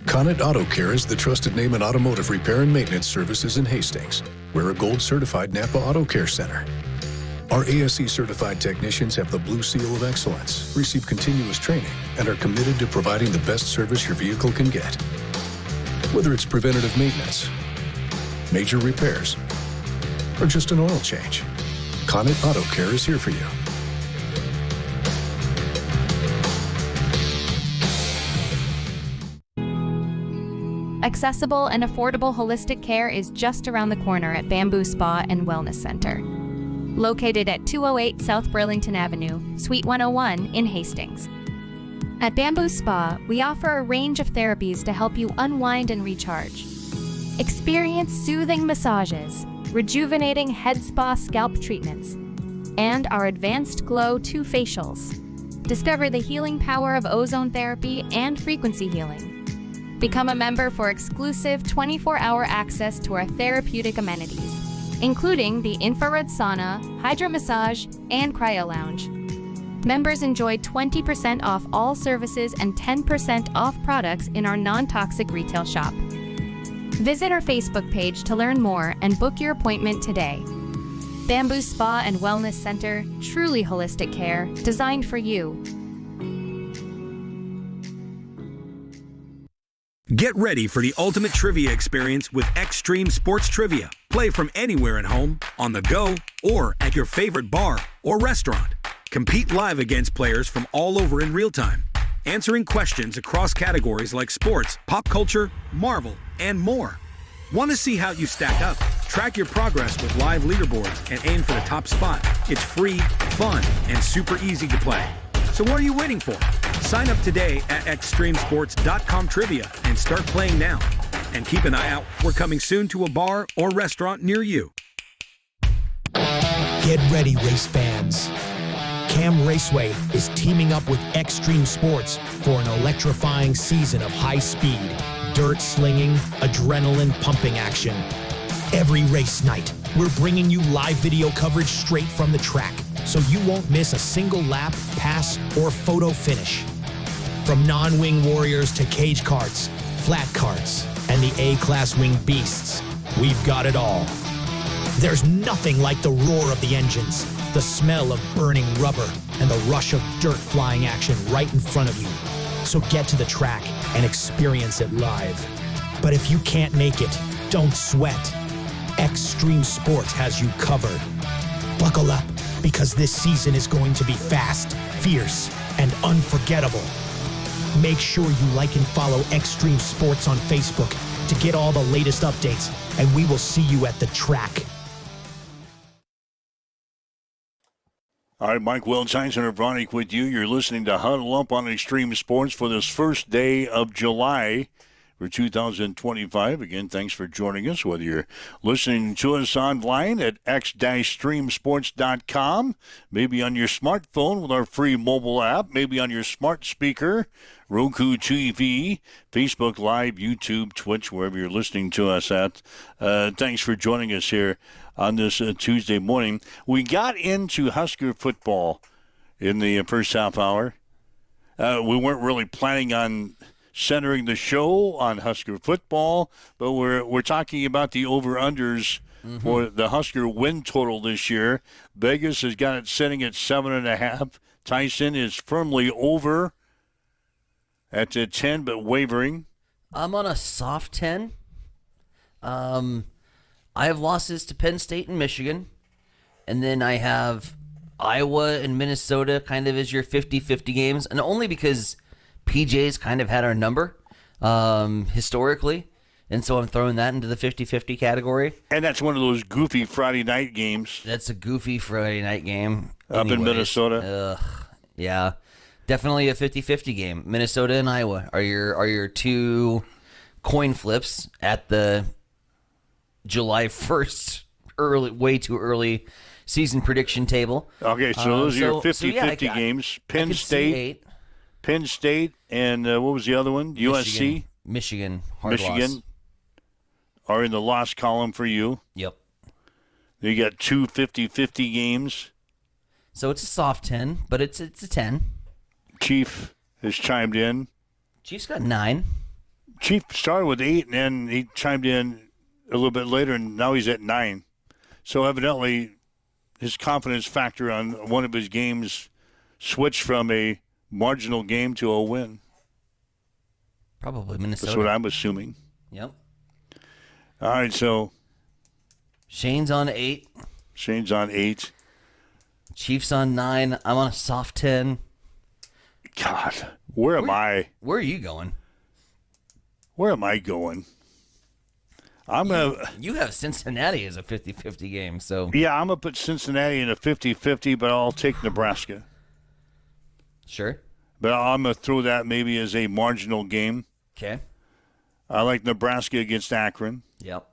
Conant Auto Care is the trusted name in automotive repair and maintenance services in Hastings. We're a gold-certified Napa Auto Care Center. Our ASE-certified technicians have the Blue Seal of Excellence, receive continuous training, and are committed to providing the best service your vehicle can get. Whether it's preventative maintenance, major repairs, or just an oil change, Conant Auto Care is here for you. Accessible and affordable holistic care is just around the corner at Bamboo Spa and Wellness Center. Located at 208 South Burlington Avenue, Suite 101 in Hastings. At Bamboo Spa, we offer a range of therapies to help you unwind and recharge. Experience soothing massages, rejuvenating head spa scalp treatments, and our Advanced Glow 2 facials. Discover the healing power of ozone therapy and frequency healing. Become a member for exclusive 24-hour access to our therapeutic amenities, including the infrared sauna, hydro massage, and cryo lounge. Members enjoy 20% off all services and 10% off products in our non-toxic retail shop. Visit our Facebook page to learn more and book your appointment today. Bamboo Spa and Wellness Center, truly holistic care, designed for you. Get ready for the ultimate trivia experience with Extreme Sports Trivia. Play from anywhere at home, on the go, or at your favorite bar or restaurant. Compete live against players from all over in real time, answering questions across categories like sports, pop culture, Marvel, and more. Want to see how you stack up? Track your progress with live leaderboards and aim for the top spot. It's free, fun, and super easy to play. So what are you waiting for? Sign up today at extremesports.com trivia and start playing now. And keep an eye out. We're coming soon to a bar or restaurant near you. Get ready, race fans. Cam Raceway is teaming up with Extreme Sports for an electrifying season of high-speed, dirt-slinging, adrenaline-pumping action. Every race night, we're bringing you live video coverage straight from the track, so you won't miss a single lap, pass, or photo finish. From non-wing warriors to cage karts, flat karts, and the A-class wing beasts, we've got it all. There's nothing like the roar of the engines, the smell of burning rubber, and the rush of dirt flying action right in front of you. So get to the track and experience it live. But if you can't make it, don't sweat. Extreme Sports has you covered. Buckle up, because this season is going to be fast, fierce, and unforgettable. Make sure you like and follow Extreme Sports on Facebook to get all the latest updates, and we will see you at the track. All right, Mike Welch, Heinz-Hunter Bronick with you. You're listening to Huddle Up on Extreme Sports for this first day of July for 2025. Again, thanks for joining us, whether you're listening to us online at x-streamsports.com, maybe on your smartphone with our free mobile app, maybe on your smart speaker, Roku TV, Facebook Live, YouTube, Twitch, wherever you're listening to us at. Thanks for joining us here on this Tuesday morning. We got into Husker football in the first half hour. We weren't really planning on centering the show on Husker football, but we're talking about the over-unders for the Husker win total this year. Vegas has got it sitting at 7.5. Tyson is firmly over at 10, but wavering. I'm on a soft 10. I have losses to Penn State and Michigan, and then I have Iowa and Minnesota kind of as your 50-50 games, and only because PJ's kind of had our number historically, and so I'm throwing that into the 50-50 category. And that's one of those goofy Friday night games. That's a goofy Friday night game. Up in Minnesota. Yeah, definitely a 50-50 game. Minnesota and Iowa are your two coin flips at the July 1st, way too early season prediction table. Okay, so those are your 50-50 games. Penn State, and what was the other one? USC? Michigan. Michigan are in the loss column for you. Yep. You got two 50-50 games. So it's a soft 10, but it's a 10. Chief has chimed in. Chief's got 9. Chief started with 8, and then he chimed in a little bit later, and now he's at 9. So evidently his confidence factor on one of his games switched from a marginal game to a win. Probably Minnesota. That's what I'm assuming. Yep. All right, so Shane's on 8. Chief's on 9. I'm on a soft 10. God, where am I? Where are you going? Where am I going? You have Cincinnati as a 50-50 game, so. Yeah, I'm going to put Cincinnati in a 50-50, but I'll take Nebraska. Sure. But I'm going to throw that maybe as a marginal game. Okay. I like Nebraska against Akron. Yep.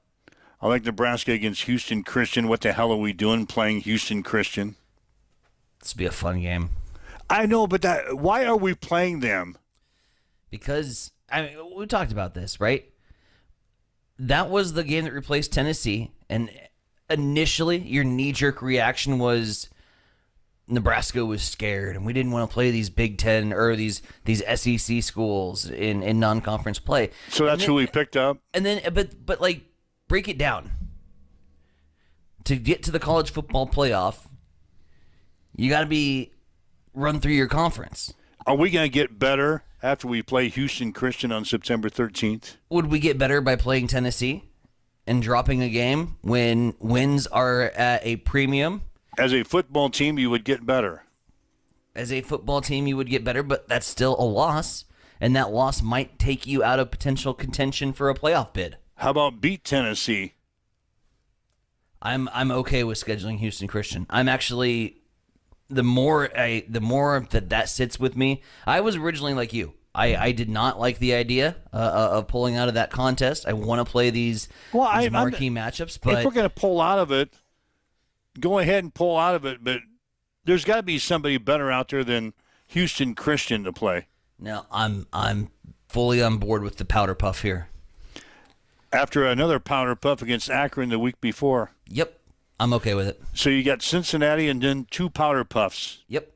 I like Nebraska against Houston Christian. What the hell are we doing playing Houston Christian? This will be a fun game. I know, but why are we playing them? Because I mean, we talked about this, right? That was the game that replaced Tennessee, and initially your knee-jerk reaction was Nebraska was scared, and we didn't want to play these Big Ten or these SEC schools in non-conference play. So that's who we picked up. And then, but like, break it down. To get to the college football playoff, you got to be run through your conference. Are we going to get better after we play Houston Christian on September 13th? Would we get better by playing Tennessee and dropping a game when wins are at a premium? As a football team, you would get better. As a football team, you would get better, but that's still a loss, and that loss might take you out of potential contention for a playoff bid. How about beat Tennessee? I'm okay with scheduling Houston Christian. I'm actually the more that sits with me. I was originally like you. I did not like the idea of pulling out of that contest. I want to play these marquee matchups, but if we're going to pull out of it, go ahead and pull out of it. But there's got to be somebody better out there than Houston Christian to play. No, I'm fully on board with the powder puff here. After another powder puff against Akron the week before. Yep, I'm okay with it. So you got Cincinnati and then 2 powder puffs. Yep.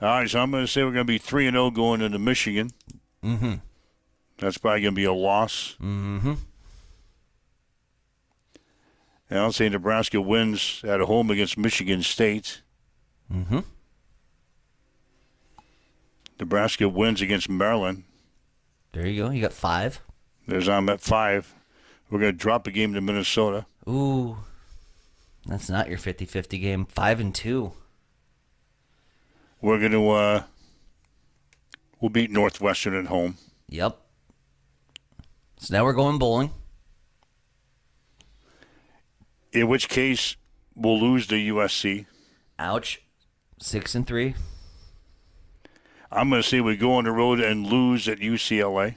All right, so I'm going to say we're going to be 3-0 going into Michigan. Mm-hmm. That's probably going to be a loss. Mm-hmm. And I'll say Nebraska wins at home against Michigan State. Mm-hmm. Nebraska wins against Maryland. There you go. You got 5. I'm at 5. We're going to drop a game to Minnesota. Ooh. That's not your 50-50 game. 5-2. We're going to we'll beat Northwestern at home. Yep. So now we're going bowling. In which case, we'll lose to USC. Ouch. 6-3. I'm going to say we go on the road and lose at UCLA.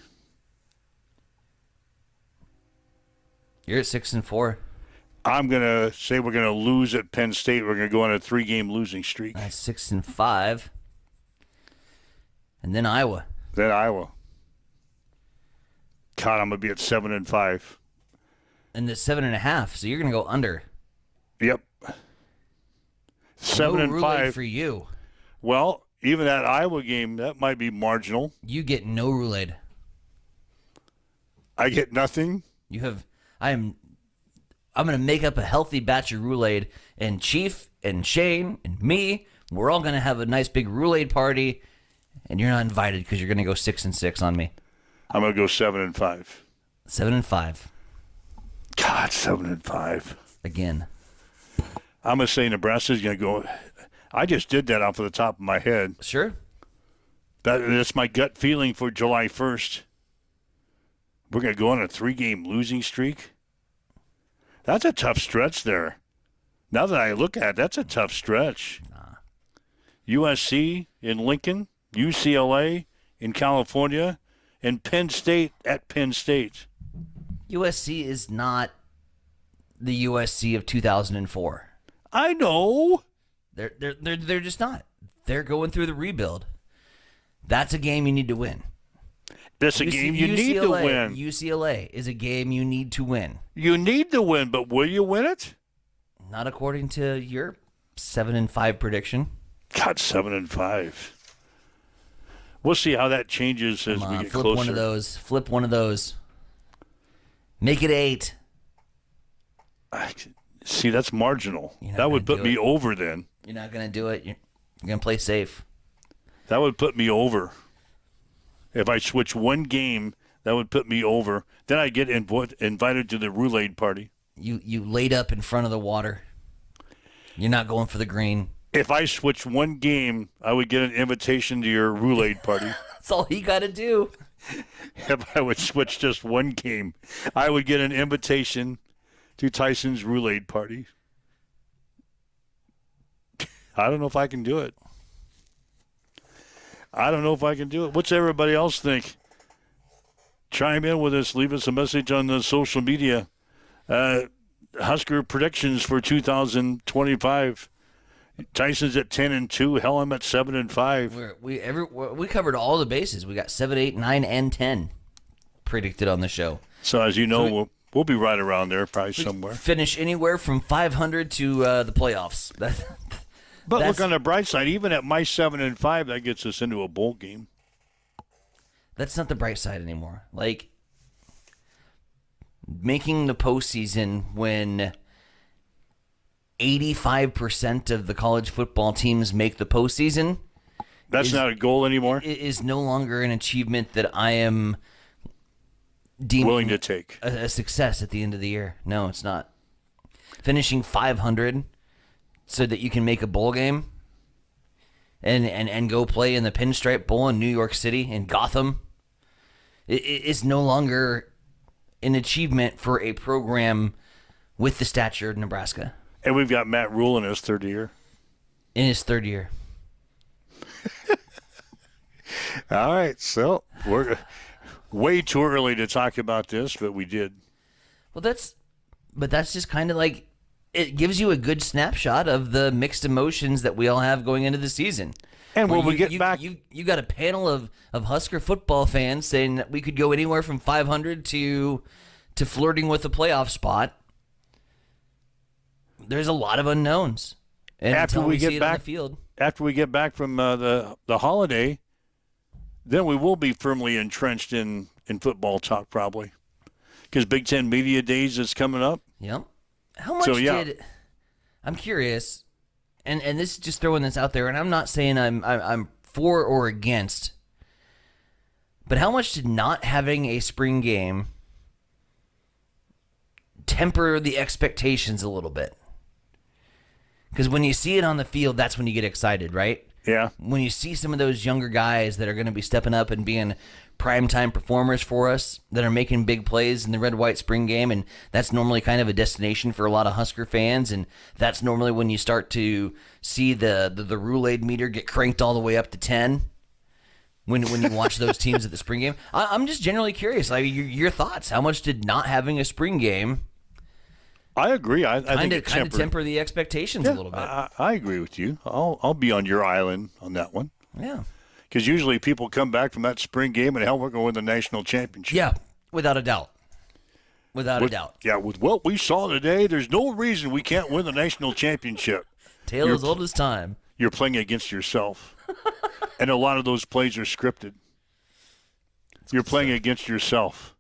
You're at 6-4. I'm going to say we're going to lose at Penn State. We're going to go on a 3-game losing streak. That's 6-5. And then Iowa. Then Iowa. God, I'm going to be at 7-5. And the 7.5, so you're going to go under. Yep. 7-5 roulade for you. Well, even that Iowa game, that might be marginal. You get no roulade. I get nothing. You have. I'm going to make up a healthy batch of roulade, and Chief and Shane and me, we're all going to have a nice big roulade party, and you're not invited because you're going to go 6-6 on me. I'm going to go 7-5. 7-5. God, 7-5. Again. I'm going to say Nebraska's going to go. I just did that off of the top of my head. Sure. That's my gut feeling for July 1st. We're going to go on a 3-game losing streak. That's a tough stretch there. Now that I look at it, that's a tough stretch. USC in Lincoln, UCLA in California, and Penn State at Penn State. USC is not the USC of 2004. I know. They're just not. They're going through the rebuild. That's a game you need to win. That's a game you need to win. UCLA is a game you need to win. You need to win, but will you win it? Not according to your 7-5 prediction. God, 7-5. We'll see how that changes as we get flip closer. Flip one of those. Make it 8. See, that's marginal. That would put me over then. You're not going to do it. You're going to play safe. That would put me over. If I switch one game, that would put me over. Then I get invited to the roulade party. You laid up in front of the water. You're not going for the green. If I switch one game, I would get an invitation to your roulade party. That's all you got to do. If I would switch just one game, I would get an invitation to Tyson's roulade party. I don't know if I can do it. What's everybody else think? Chime in with us. Leave us a message on the social media. Husker predictions for 2025. Tyson's at 10-2. Helm at 7-5. We covered all the bases. We got 7, 8, 9, and 10 predicted on the show. So as you know, we'll be right around there, probably somewhere. Finish anywhere from 500 to the playoffs. But look on the bright side. Even at my 7-5, that gets us into a bowl game. That's not the bright side anymore. Like, making the postseason when 85% of the college football teams make the postseason. That's not a goal anymore? Is no longer an achievement that I am deeming willing to take. A success at the end of the year. No, it's not. Finishing 500 so that you can make a bowl game and go play in the Pinstripe Bowl in New York City, in Gotham, it is no longer an achievement for a program with the stature of Nebraska. And we've got Matt Rule in his third year. In his third year. All right, so we're way too early to talk about this, but we did. Well, that's just kind of like, it gives you a good snapshot of the mixed emotions that we all have going into the season. And when we get back, you got a panel of Husker football fans saying that we could go anywhere from 500 to flirting with a playoff spot. There's a lot of unknowns. And after we get back on the field. After we get back from the holiday, then we will be firmly entrenched in football talk probably, because Big Ten Media Days is coming up. Yep. How much did? I'm curious. And this is just throwing this out there, and I'm not saying I'm for or against, but how much did not having a spring game temper the expectations a little bit? Because when you see it on the field, that's when you get excited, right? Yeah. When you see some of those younger guys that are going to be stepping up and being primetime performers for us, that are making big plays in the red-white spring game, and that's normally kind of a destination for a lot of Husker fans, and that's normally when you start to see the Roulade meter get cranked all the way up to 10 when you watch those teams at the spring game. I'm just generally curious, like your thoughts. How much did not having a spring game? I agree. I think it kind of temper the expectations a little bit. I agree with you. I'll be on your island on that one. Yeah. Because usually people come back from that spring game and hell, we're going to win the national championship. Yeah, without a doubt. Without a doubt. Yeah, with what we saw today, there's no reason we can't win the national championship. Tale as old as time. You're playing against yourself. And a lot of those plays are scripted. You're playing against yourself.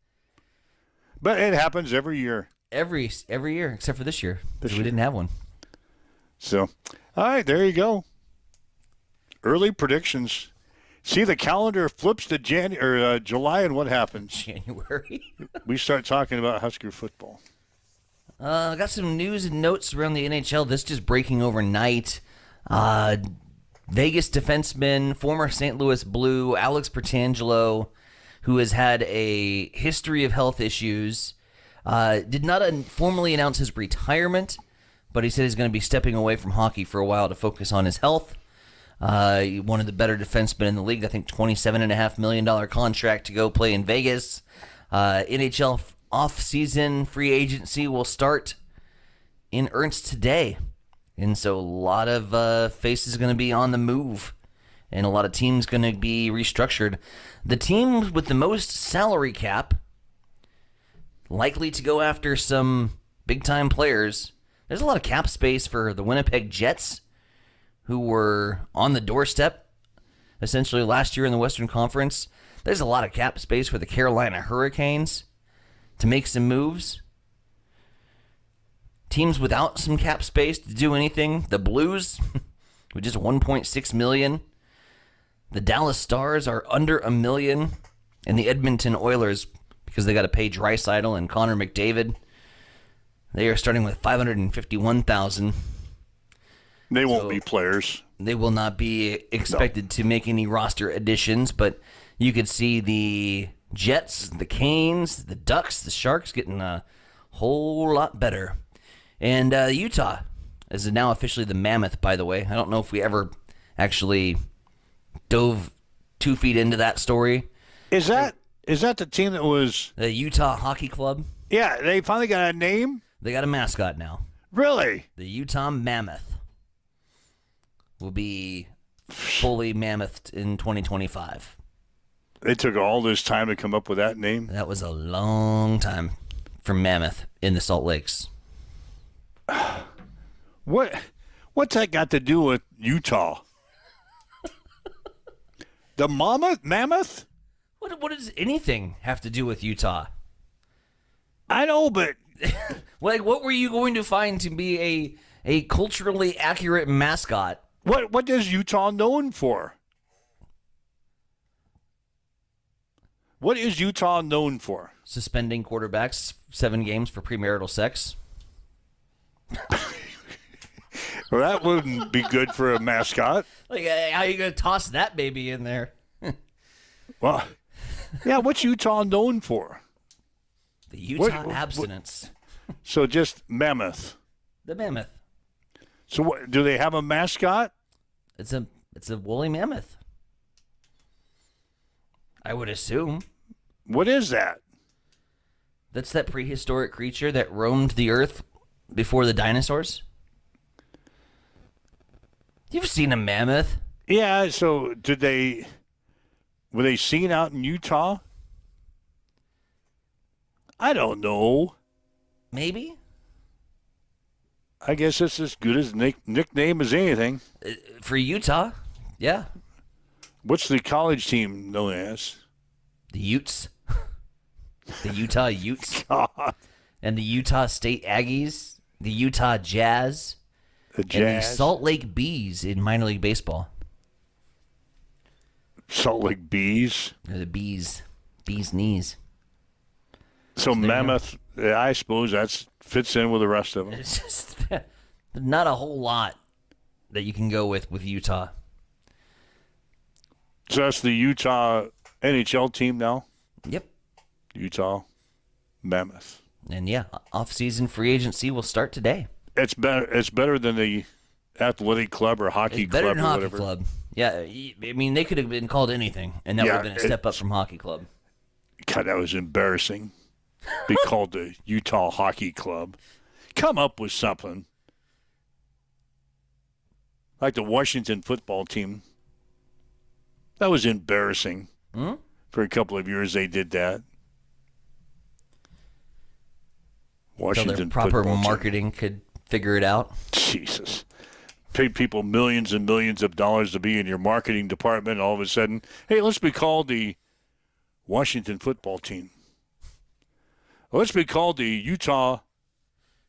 But it happens every year. Every year, except for this year, because we didn't have one. So, all right, there you go. Early predictions. See, the calendar flips to July, and what happens? January. We start talking about Husker football. I got some news and notes around the NHL. This just breaking overnight. Vegas defenseman, former St. Louis Blue, Alex Pertangelo, who has had a history of health issues, did not formally announce his retirement, but he said he's going to be stepping away from hockey for a while to focus on his health. One of the better defensemen in the league, I think $27.5 million contract to go play in Vegas. NHL off-season free agency will start in earnest today. And so a lot of faces are going to be on the move, and a lot of teams going to be restructured. The team with the most salary cap, likely to go after some big-time players. There's a lot of cap space for the Winnipeg Jets, who were on the doorstep, essentially, last year in the Western Conference. There's a lot of cap space for the Carolina Hurricanes to make some moves. Teams without some cap space to do anything, the Blues, with just $1.6 million. The Dallas Stars are under $1 million, and the Edmonton Oilers, because they got to pay Draisaitl and Connor McDavid, they are starting with $551,000. They won't be players. They will not be expected to make any roster additions, but you could see the Jets, the Canes, the Ducks, the Sharks getting a whole lot better. And Utah is now officially the Mammoth, by the way. I don't know if we ever actually dove 2 feet into that story. Is that the team that was... The Utah Hockey Club? Yeah, they finally got a name? They got a mascot now. Really? The Utah Mammoth. will be fully mammoth in 2025. They took all this time to come up with that name? That was a long time for mammoth in the Salt Lakes. What's that got to do with Utah? The mammoth? What does anything have to do with Utah? I know, but like, what were you going to find to be a culturally accurate mascot? What is Utah known for? What is Utah known for? Suspending quarterbacks 7 games for premarital sex. Well, that wouldn't be good for a mascot. Like, how are you going to toss that baby in there? Well, yeah, what's Utah known for? The Utah abstinence. So just mammoth. The mammoth. So what, do they have a mascot? It's a woolly mammoth. I would assume. What is that? That's that prehistoric creature that roamed the earth before the dinosaurs. You've seen a mammoth? Yeah, so were they seen out in Utah? I don't know. Maybe. I guess it's as good as nickname as anything. For Utah, yeah. What's the college team known as? The Utes. The Utah Utes. God. And the Utah State Aggies. The Utah Jazz. The Jazz. And the Salt Lake Bees in minor league baseball. Salt Lake Bees? They're the bees. Bees' knees. So mammoth, I suppose that fits in with the rest of them. It's just not a whole lot that you can go with Utah. So that's the Utah NHL team now? Yep. Utah Mammoth. And yeah, off-season free agency will start today. It's better than the athletic club or hockey Better club than or hockey whatever. club. Yeah, I mean, they could have been called anything, and that would have been a step up from hockey club. God, that was embarrassing. Be called the Utah Hockey Club. Come up with something. Like the Washington football team. That was embarrassing. For a couple of years they did that. Washington Until their proper football marketing could figure it out. Jesus. Pay people millions and millions of dollars to be in your marketing department, and all of a sudden, hey, let's be called the Washington football team. Let's be called the Utah.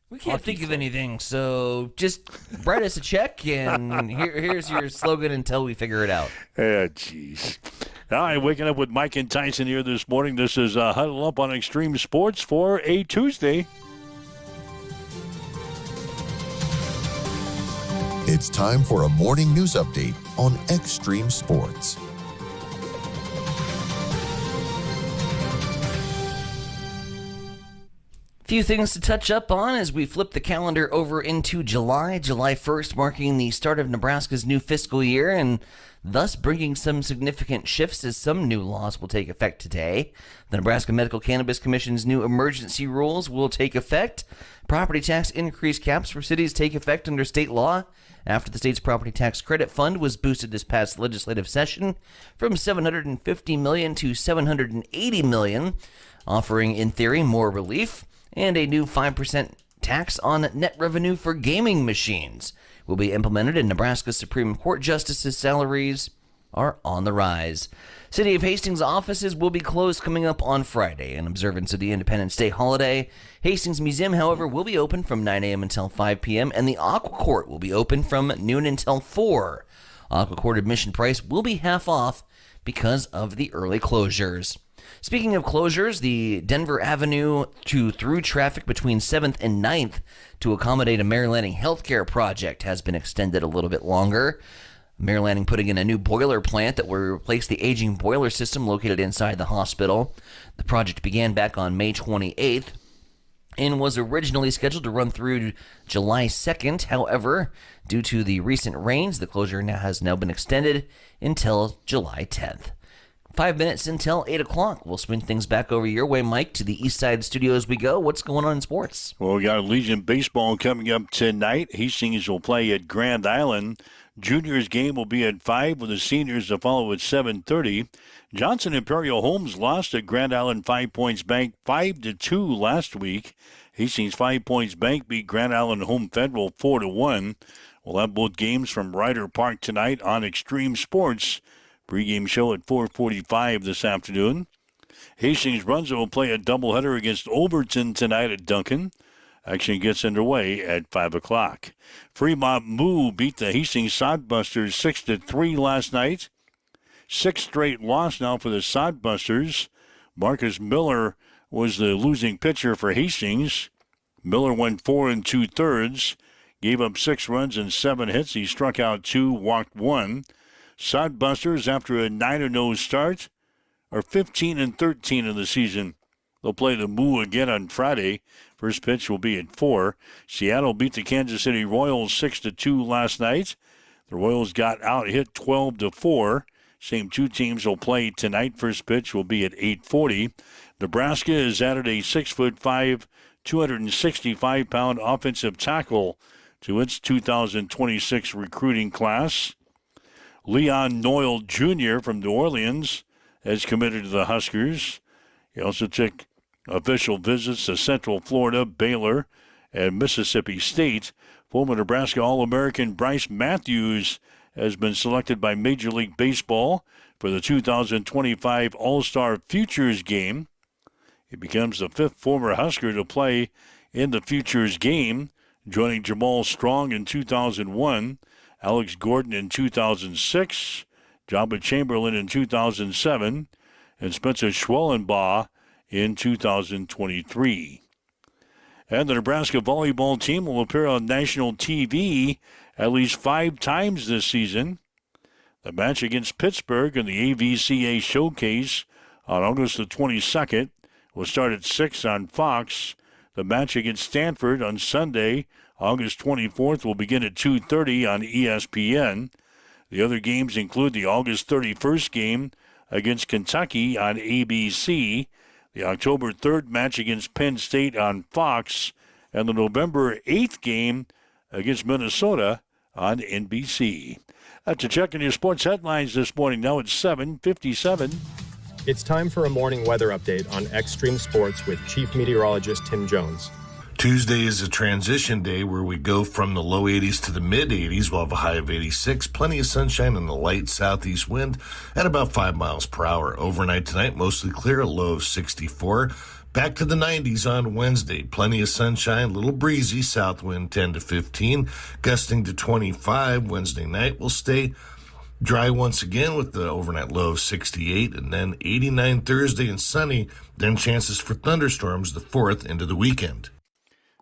We can't think of anything, so just write us a check, and here's your slogan until we figure it out. Yeah, jeez. All right, waking up with Mike and Tyson here this morning. This is Huddle Up on Extreme Sports for a Tuesday. It's time for a morning news update on Extreme Sports. Few things to touch up on as we flip the calendar over into July 1st, marking the start of Nebraska's new fiscal year and thus bringing some significant shifts as some new laws will take effect today. The Nebraska Medical Cannabis Commission's new emergency rules will take effect. Property tax increase caps for cities take effect under state law after the state's property tax credit fund was boosted this past legislative session from $750 million to $780 million, offering, in theory, more relief. And a new 5% tax on net revenue for gaming machines will be implemented, and Nebraska's Supreme Court justices' salaries are on the rise. City of Hastings offices will be closed coming up on Friday in observance of the Independence Day holiday. Hastings Museum, however, will be open from 9 a.m. until 5 p.m., and the Aqua Court will be open from noon until 4. Aqua Court admission price will be half off because of the early closures. Speaking of closures, the Denver Avenue to through traffic between 7th and 9th to accommodate a Mary Lanning healthcare project has been extended a little bit longer. Mary Lanning putting in a new boiler plant that will replace the aging boiler system located inside the hospital. The project began back on May 28th and was originally scheduled to run through July 2nd. However, due to the recent rains, the closure has now been extended until July 10th. 5 minutes until 8 o'clock. We'll swing things back over your way, Mike. To the East Side Studios we go. What's going on in sports? Well, we got Legion Baseball coming up tonight. Hastings will play at Grand Island. Juniors game will be at 5 with the seniors to follow at 7:30. Johnson Imperial Homes lost at Grand Island 5 Points Bank 5-2 last week. Hastings 5 Points Bank beat Grand Island Home Federal 4-1. We'll have both games from Ryder Park tonight on Extreme Sports. Pre-game show at 4:45 this afternoon. Hastings Brunswick will play a doubleheader against Overton tonight at Duncan. Action gets underway at 5 o'clock. Fremont Moo beat the Hastings Sodbusters 6-3 last night. 6th straight loss now for the Sodbusters. Marcus Miller was the losing pitcher for Hastings. Miller went 4 2/3, gave up 6 runs and 7 hits. He struck out 2, walked 1. Sodbusters, after a 9-0 start, are 15-13 in the season. They'll play the Moo again on Friday. First pitch will be at 4. Seattle beat the Kansas City Royals 6-2 last night. The Royals got out hit 12-4. Same two teams will play tonight. First pitch will be at 8:40. Nebraska has added a 6'5", 265-pound offensive tackle to its 2026 recruiting class. Leon Noyle Jr. from New Orleans has committed to the Huskers. He also took official visits to Central Florida, Baylor, and Mississippi State. Former Nebraska All-American Bryce Matthews has been selected by Major League Baseball for the 2025 All-Star Futures Game. He becomes the 5th former Husker to play in the Futures Game, joining Jamal Strong in 2001, Alex Gordon in 2006, Jabba Chamberlain in 2007, and Spencer Schwellenbaugh in 2023. And the Nebraska volleyball team will appear on national TV at least 5 times this season. The match against Pittsburgh in the AVCA Showcase on August the 22nd will start at 6 on Fox. The match against Stanford on Sunday, August 24th, will begin at 2:30 on ESPN. The other games include the August 31st game against Kentucky on ABC, the October 3rd match against Penn State on Fox, and the November 8th game against Minnesota on NBC. That's a check on your sports headlines this morning. Now it's 7:57. It's time for a morning weather update on Extreme Sports with Chief Meteorologist Tim Jones. Tuesday is a transition day where we go from the low 80s to the mid 80s. We'll have a high of 86, plenty of sunshine and a light southeast wind at about 5 miles per hour. Overnight tonight, mostly clear, a low of 64. Back to the 90s on Wednesday. Plenty of sunshine, little breezy, south wind 10 to 15, gusting to 25. Wednesday night will stay dry once again with the overnight low of 68, and then 89 Thursday and sunny, then chances for thunderstorms the 4th into the weekend.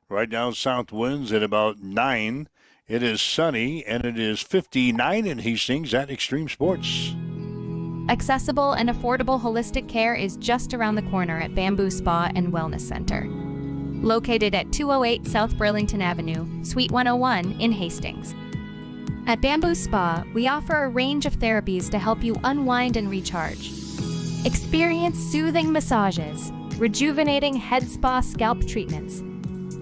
Right now, south winds at about 9. It is sunny, and it is 59 in Hastings at Extreme Sports. Accessible and affordable holistic care is just around the corner at Bamboo Spa and Wellness Center. Located at 208 South Burlington Avenue, Suite 101 in Hastings. At Bamboo Spa, we offer a range of therapies to help you unwind and recharge. Experience soothing massages, rejuvenating head spa scalp treatments,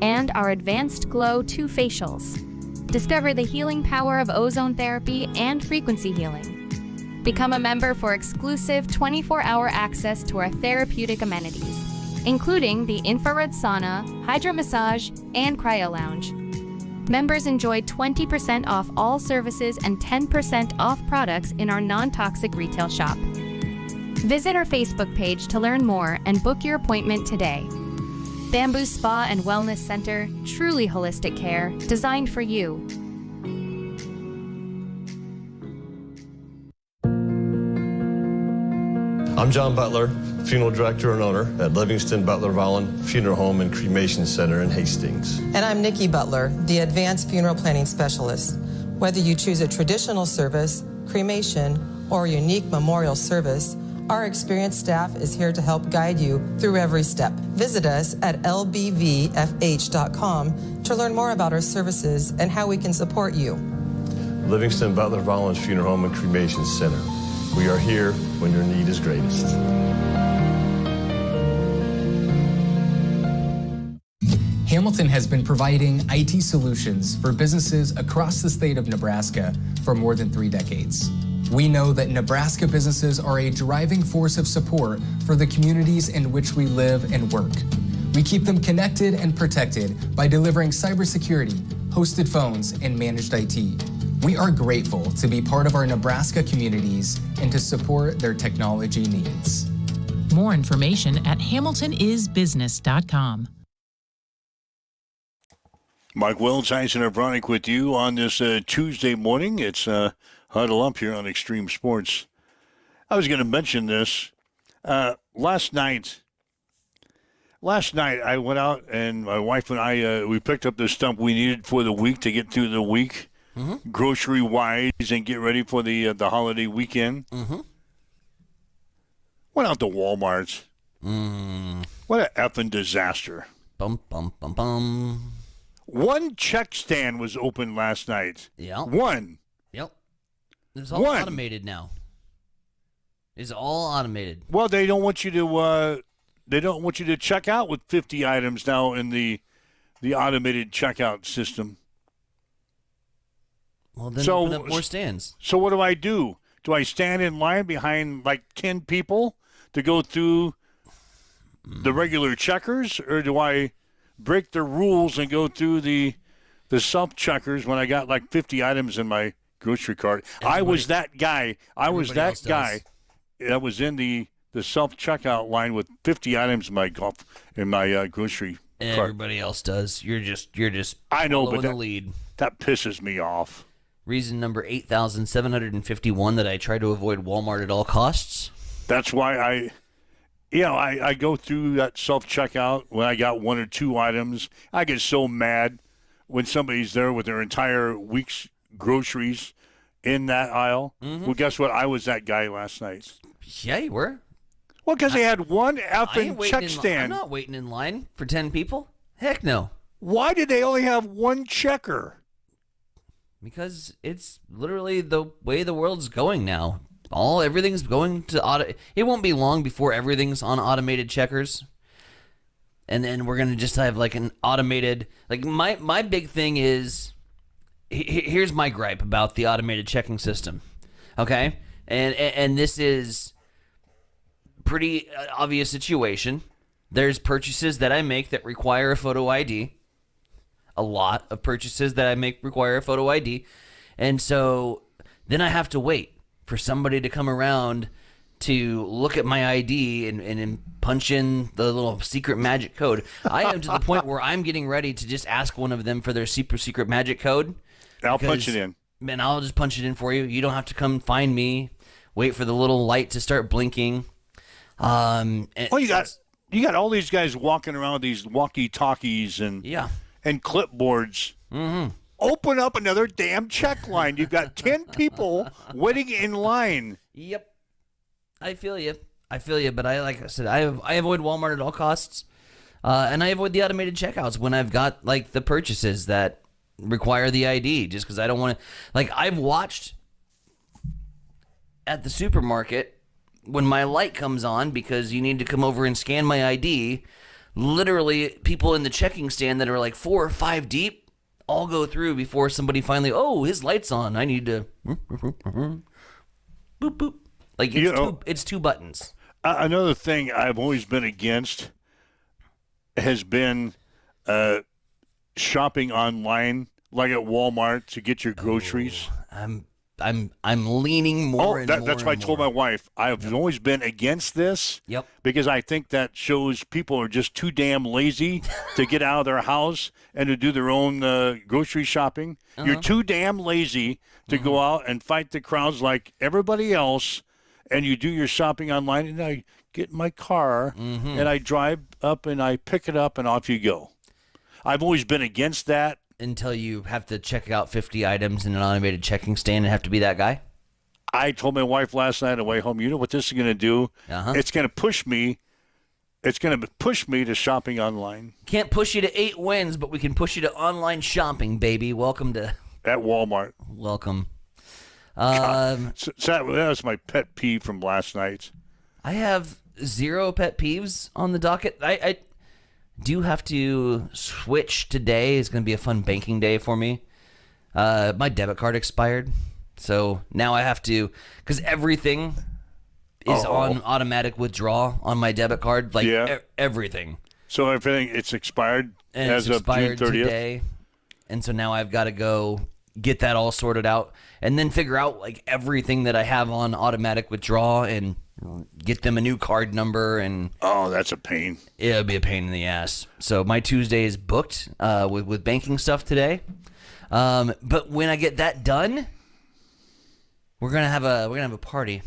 and our Advanced Glow 2 facials. Discover the healing power of ozone therapy and frequency healing. Become a member for exclusive 24-hour access to our therapeutic amenities, including the infrared sauna, hydro massage, and cryo lounge. Members enjoy 20% off all services and 10% off products in our non-toxic retail shop. Visit our Facebook page to learn more and book your appointment today. Bamboo Spa and Wellness Center, truly holistic care, designed for you. I'm John Butler, funeral director and owner at Livingston Butler Volland Funeral Home and Cremation Center in Hastings. And I'm Nikki Butler, the Advanced Funeral Planning Specialist. Whether you choose a traditional service, cremation, or a unique memorial service, our experienced staff is here to help guide you through every step. Visit us at lbvfh.com to learn more about our services and how we can support you. Livingston Butler Volland Funeral Home and Cremation Center. We are here when your need is greatest. Hamilton Hamilton has been providing IT solutions for businesses across the state of Nebraska for more than 3 decades. We know that Nebraska businesses are a driving force of support for the communities in which we live and work. We keep them connected and protected by delivering cybersecurity, hosted phones, and managed IT. We are grateful to be part of our Nebraska communities and to support their technology needs. More information at hamiltonisbusiness.com. Mark Wells, Eisen Vronic with you on this Tuesday morning. It's Huddle Up here on Extreme Sports. I was going to mention this. Last night I went out and my wife and I, we picked up the stuff we needed for the week to get through the week, grocery-wise, and get ready for the holiday weekend. Went out to Walmart. What an effing disaster. Bum, bum, bum, bum. One check stand was open last night. Yeah. One. Yep. It's all automated now. It's all automated. Well, they don't want you to check out with 50 items now in the automated checkout system. Well, then open up more stands. So what do? Do I stand in line behind like 10 people to go through the regular checkers, or do I break the rules and go through the self-checkers when I got like 50 items in my grocery cart? I was that guy that was in the self-checkout line with 50 items in my grocery cart. Everybody else does. You're just I know, but the lead. That pisses me off. Reason number 8,751 that I try to avoid Walmart at all costs. That's why I go through that self-checkout when I got 1 or 2 items. I get so mad when somebody's there with their entire week's groceries in that aisle. Well, guess what? I was that guy last night. Yeah, you were. Well, because they had one effing check stand. I'm not waiting in line for 10 people. Heck no. Why did they only have one checker? Because it's literally the way the world's going now. Everything's going to auto. It won't be long before everything's on automated checkers, and then we're gonna just have like an automated. Like my big thing is, here's my gripe about the automated checking system. Okay, and this is pretty obvious situation. There's purchases that I make that require a photo ID. A lot of purchases that I make require a photo ID. And so then I have to wait for somebody to come around to look at my ID and punch in the little secret magic code. I am to the point where I'm getting ready to just ask one of them for their super secret magic code. I'll punch it in. Man, I'll just punch it in for you. You don't have to come find me. Wait for the little light to start blinking. Well, you got all these guys walking around with these walkie-talkies and clipboards. Open up another damn check line. You've got 10 people waiting in line. Yep. I feel you. But like I said, I avoid Walmart at all costs. And I avoid the automated checkouts when I've got like the purchases that require the ID, just because I don't want to. Like, I've watched at the supermarket when my light comes on because you need to come over and scan my ID. Literally, people in the checking stand that are like 4 or 5 deep all go through before somebody finally, his light's on. I need to boop boop. Like, it's 2 buttons. Another thing I've always been against has been shopping online, like at Walmart, to get your groceries. I'm leaning more and more. That's why I told my wife I've always been against this. Yep. Because I think that shows people are just too damn lazy to get out of their house and to do their own grocery shopping. You're too damn lazy to go out and fight the crowds like everybody else, and you do your shopping online. And I get in my car and I drive up and I pick it up and off you go. I've always been against that. Until you have to check out 50 items in an automated checking stand and have to be that guy? I told my wife last night on the way home, you know what this is going to do? It's going to push me. It's going to push me to shopping online. Can't push you to 8 wins, but we can push you to online shopping, baby. Welcome to... At Walmart. Welcome. So that was my pet peeve from last night. I have 0 pet peeves on the docket. do have to switch today. It's going to be a fun banking day for me. My debit card expired, so now I have to, because everything is on automatic withdrawal on my debit card, like everything. So everything, it's expired And as it's of June expired 30th? today, and so now I've got to go get that all sorted out, and then figure out like everything that I have on automatic withdrawal and get them a new card number. And oh, that's a pain. It'll be a pain in the ass. So my Tuesday is booked with banking stuff today. But when I get that done, we're gonna have a party.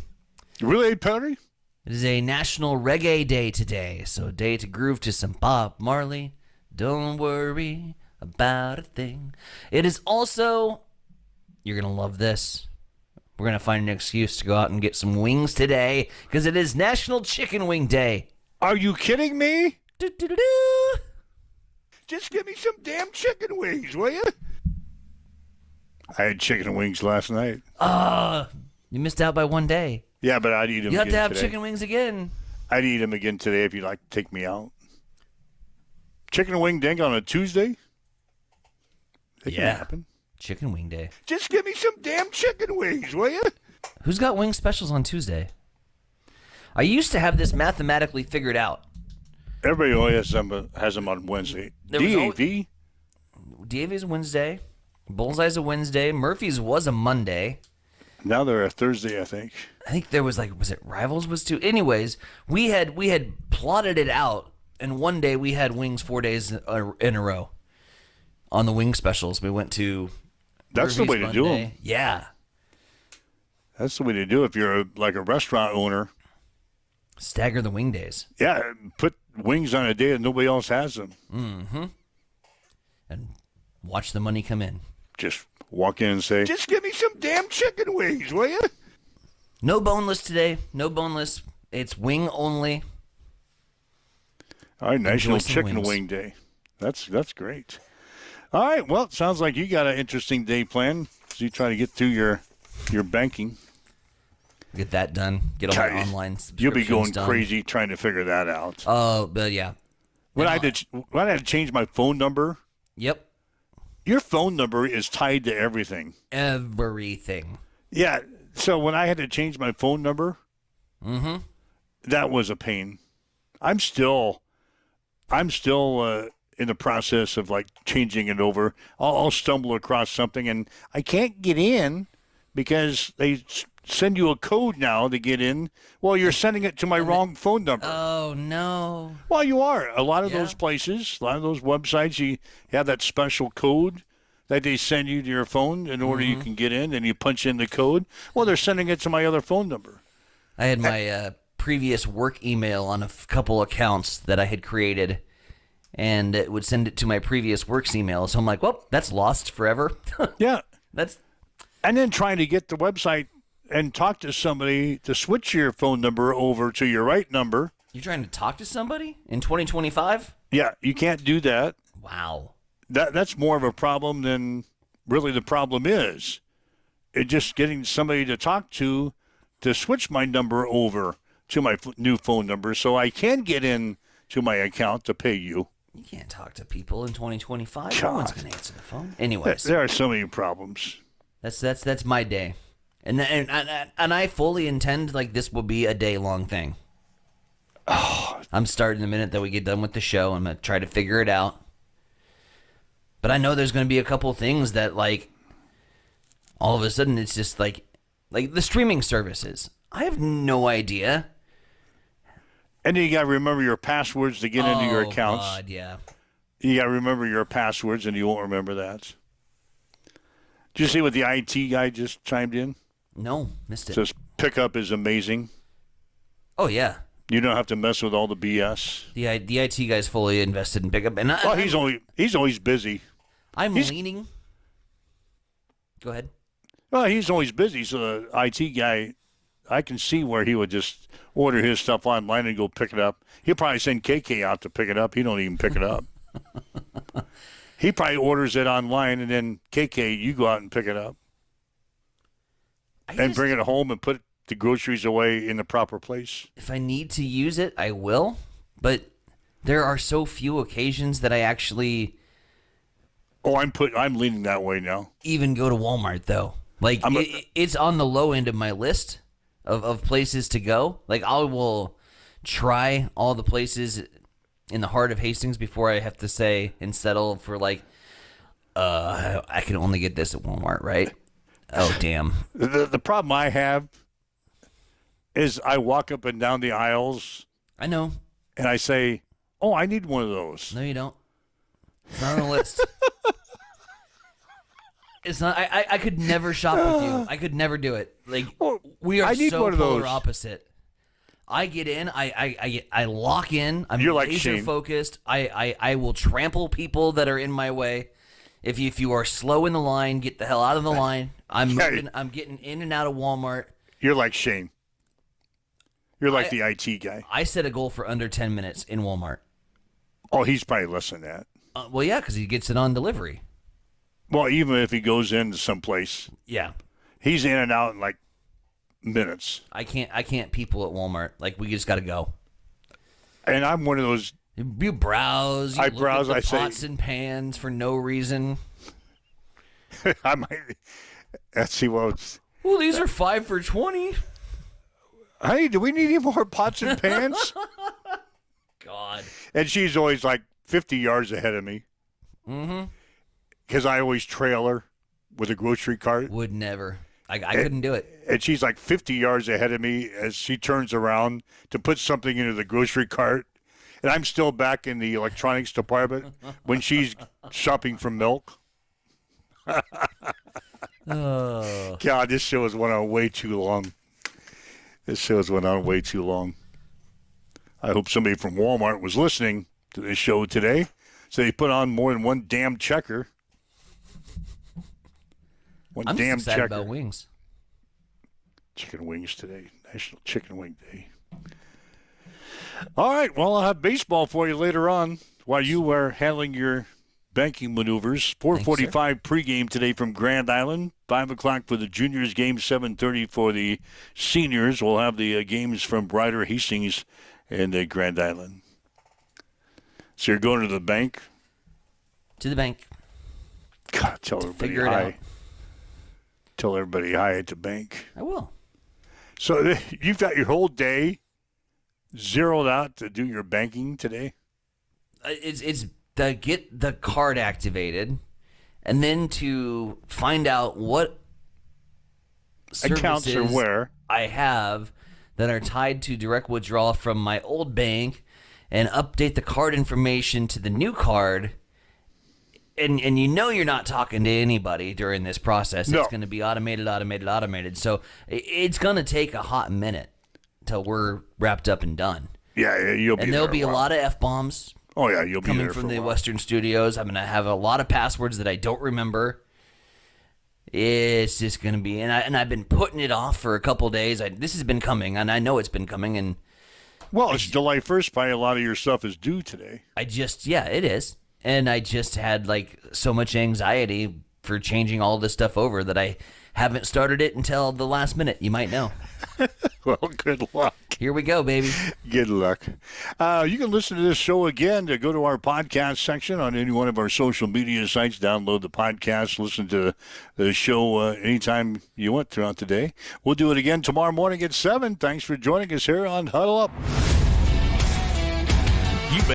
Really, a party? It is a National Reggae Day today, so a day to groove to some Bob Marley. Don't worry about a thing. It is also, you're gonna love this, we're gonna find an excuse to go out and get some wings today, because it is National Chicken Wing Day. Are you kidding me? Do-do-do-do. Just give me some damn chicken wings, will you? I had chicken wings last night. You missed out by one day. Yeah, but I'd eat them again You have to have today. chicken wings again. I'd eat them again today if you'd like to take me out. Chicken wing day on a Tuesday? That can happen. Chicken Wing Day. Just give me some damn chicken wings, will you? Who's got wing specials on Tuesday? I used to have this mathematically figured out. Everybody always has them on Wednesday. DAV? DAV is Wednesday. Bullseye's a Wednesday. Murphy's was a Monday. Now they're a Thursday, I think. I think there was was it Rivals was too? Anyways, we had plotted it out, and one day we had wings 4 days in a row on the wing specials. We went to That's Murphy's the way to do Monday. them. Yeah. That's the way to do it if you're like a restaurant owner. Stagger the wing days. Yeah, put wings on a day that nobody else has them. Mm-hmm. And watch the money come in. Just walk in and say, just give me some damn chicken wings, will you? No boneless today. No boneless. It's wing only. All right, National Enjoy some Chicken wings. Wing Day. That's great. All right, well, it sounds like you got an interesting day planned as you try to get through your banking. Get that done. Get all my online You'll be going subscriptions done. crazy trying to figure that out. Oh, but yeah. When I had to change my phone number. Yep. Your phone number is tied to everything. Everything. Yeah. So when I had to change my phone number, that was a pain. I'm still in the process of like changing it over. I'll stumble across something and I can't get in because they send you a code now to get in. Well, you're sending it to my wrong phone number. Oh, no. Well, you are. A lot of those places, a lot of those websites, you have that special code that they send you to your phone in order you can get in, and you punch in the code. Well, they're sending it to my other phone number. I had my previous work email on a couple accounts that I had created, and it would send it to my previous work's email. So I'm like, well, that's lost forever. Yeah. And then trying to get the website and talk to somebody to switch your phone number over to your right number. You're trying to talk to somebody in 2025? Yeah, you can't do that. Wow. That's more of a problem than really the problem is. It's just getting somebody to talk to switch my number over to my new phone number so I can get in to my account to pay you. You can't talk to people in 2025. God. No one's going to answer the phone. Anyways. There are so many problems. That's my day. And I fully intend like this will be a day-long thing. I'm starting the minute that we get done with the show. I'm going to try to figure it out. But I know there's going to be a couple things that, like, all of a sudden it's just like the streaming services. I have no idea. And then you got to remember your passwords to get into your accounts. Oh, God, yeah. You got to remember your passwords, and you won't remember that. Did you see what the IT guy just chimed in? No, missed it. Says pickup is amazing. Oh, yeah. You don't have to mess with all the BS. The IT guy's fully invested in pickup. And he's always busy. He's leaning. Go ahead. Well, he's always busy, so the IT guy, I can see where he would just order his stuff online and go pick it up. He'll probably send KK out to pick it up. He don't even pick it up. He probably orders it online, and then KK, you go out and pick it up. And bring it home and put the groceries away in the proper place. If I need to use it, I will. But There are so few occasions that I actually. Oh, I'm leaning that way now. Even go to Walmart though. Like it's on the low end of my list of places to go. Like I will try all the places in the heart of Hastings before I have to say and settle for like, I can only get this at Walmart, right? Oh, damn. The problem I have is I walk up and down the aisles. I know. And I say, oh, I need one of those. No, you don't. It's not on the list. It's not. I could never shop with you. I could never do it. Like we are so polar opposite. I get in. I lock in. I'm laser focused. I will trample people that are in my way. If you are slow in the line, get the hell out of the line. I'm moving. I'm getting in and out of Walmart. You're like Shane. You're like the IT guy. I set a goal for under 10 minutes in Walmart. Oh, he's probably less than that. Well, yeah, because he gets it on delivery. Well, even if he goes into someplace, yeah, he's in and out in like minutes. I can't people at Walmart. Like we just got to go. And I'm one of those. You browse. I browse. I say pots and pans for no reason. I might. Let's see what's. Well, these are 5 for $20. Hey, do we need any more pots and pans? God. And she's always like 50 yards ahead of me. Mm-hmm. Because I always trail her with a grocery cart. Would never. I couldn't do it. And she's like 50 yards ahead of me as she turns around to put something into the grocery cart. And I'm still back in the electronics department when she's shopping for milk. Oh. God, this show has went on way too long. I hope somebody from Walmart was listening to this show today, so they put on more than one damn checker. I'm damn just excited checker. about wings. Chicken wings today. National Chicken Wing Day. All right, well, I'll have baseball for you later on while you are handling your banking maneuvers. 4:45 pregame today from Grand Island. 5 o'clock for the juniors game, 7:30 for the seniors. We'll have the games from Brighter, Hastings, and Grand Island. So you're going to the bank? To the bank. God, tell everybody figure it hi. out. Tell everybody hi at the bank. I will. So you've got your whole day zeroed out to do your banking today? It's to get the card activated, and then to find out what accounts are where I have that are tied to direct withdrawal from my old bank, and update the card information to the new card. And you're not talking to anybody during this process. No. It's going to be automated. So it's going to take a hot minute till we're wrapped up and done. Yeah, you'll be And there'll be a lot of F-bombs. Oh, yeah, you'll be coming there from for a the while. Western Studios. I'm going to have a lot of passwords that I don't remember. It's just going to be, and I've been putting it off for a couple days. This has been coming, and I know it's been coming. And well, it's July 1st. Probably a lot of your stuff is due today. It is. And I just had like so much anxiety for changing all this stuff over that I haven't started it until the last minute. You might know. Well, good luck. Here we go, baby. Good luck. You can listen to this show again. Go to our podcast section on any one of our social media sites. Download the podcast. Listen to the show anytime you want throughout the day. We'll do it again tomorrow morning at 7. Thanks for joining us here on Huddle Up.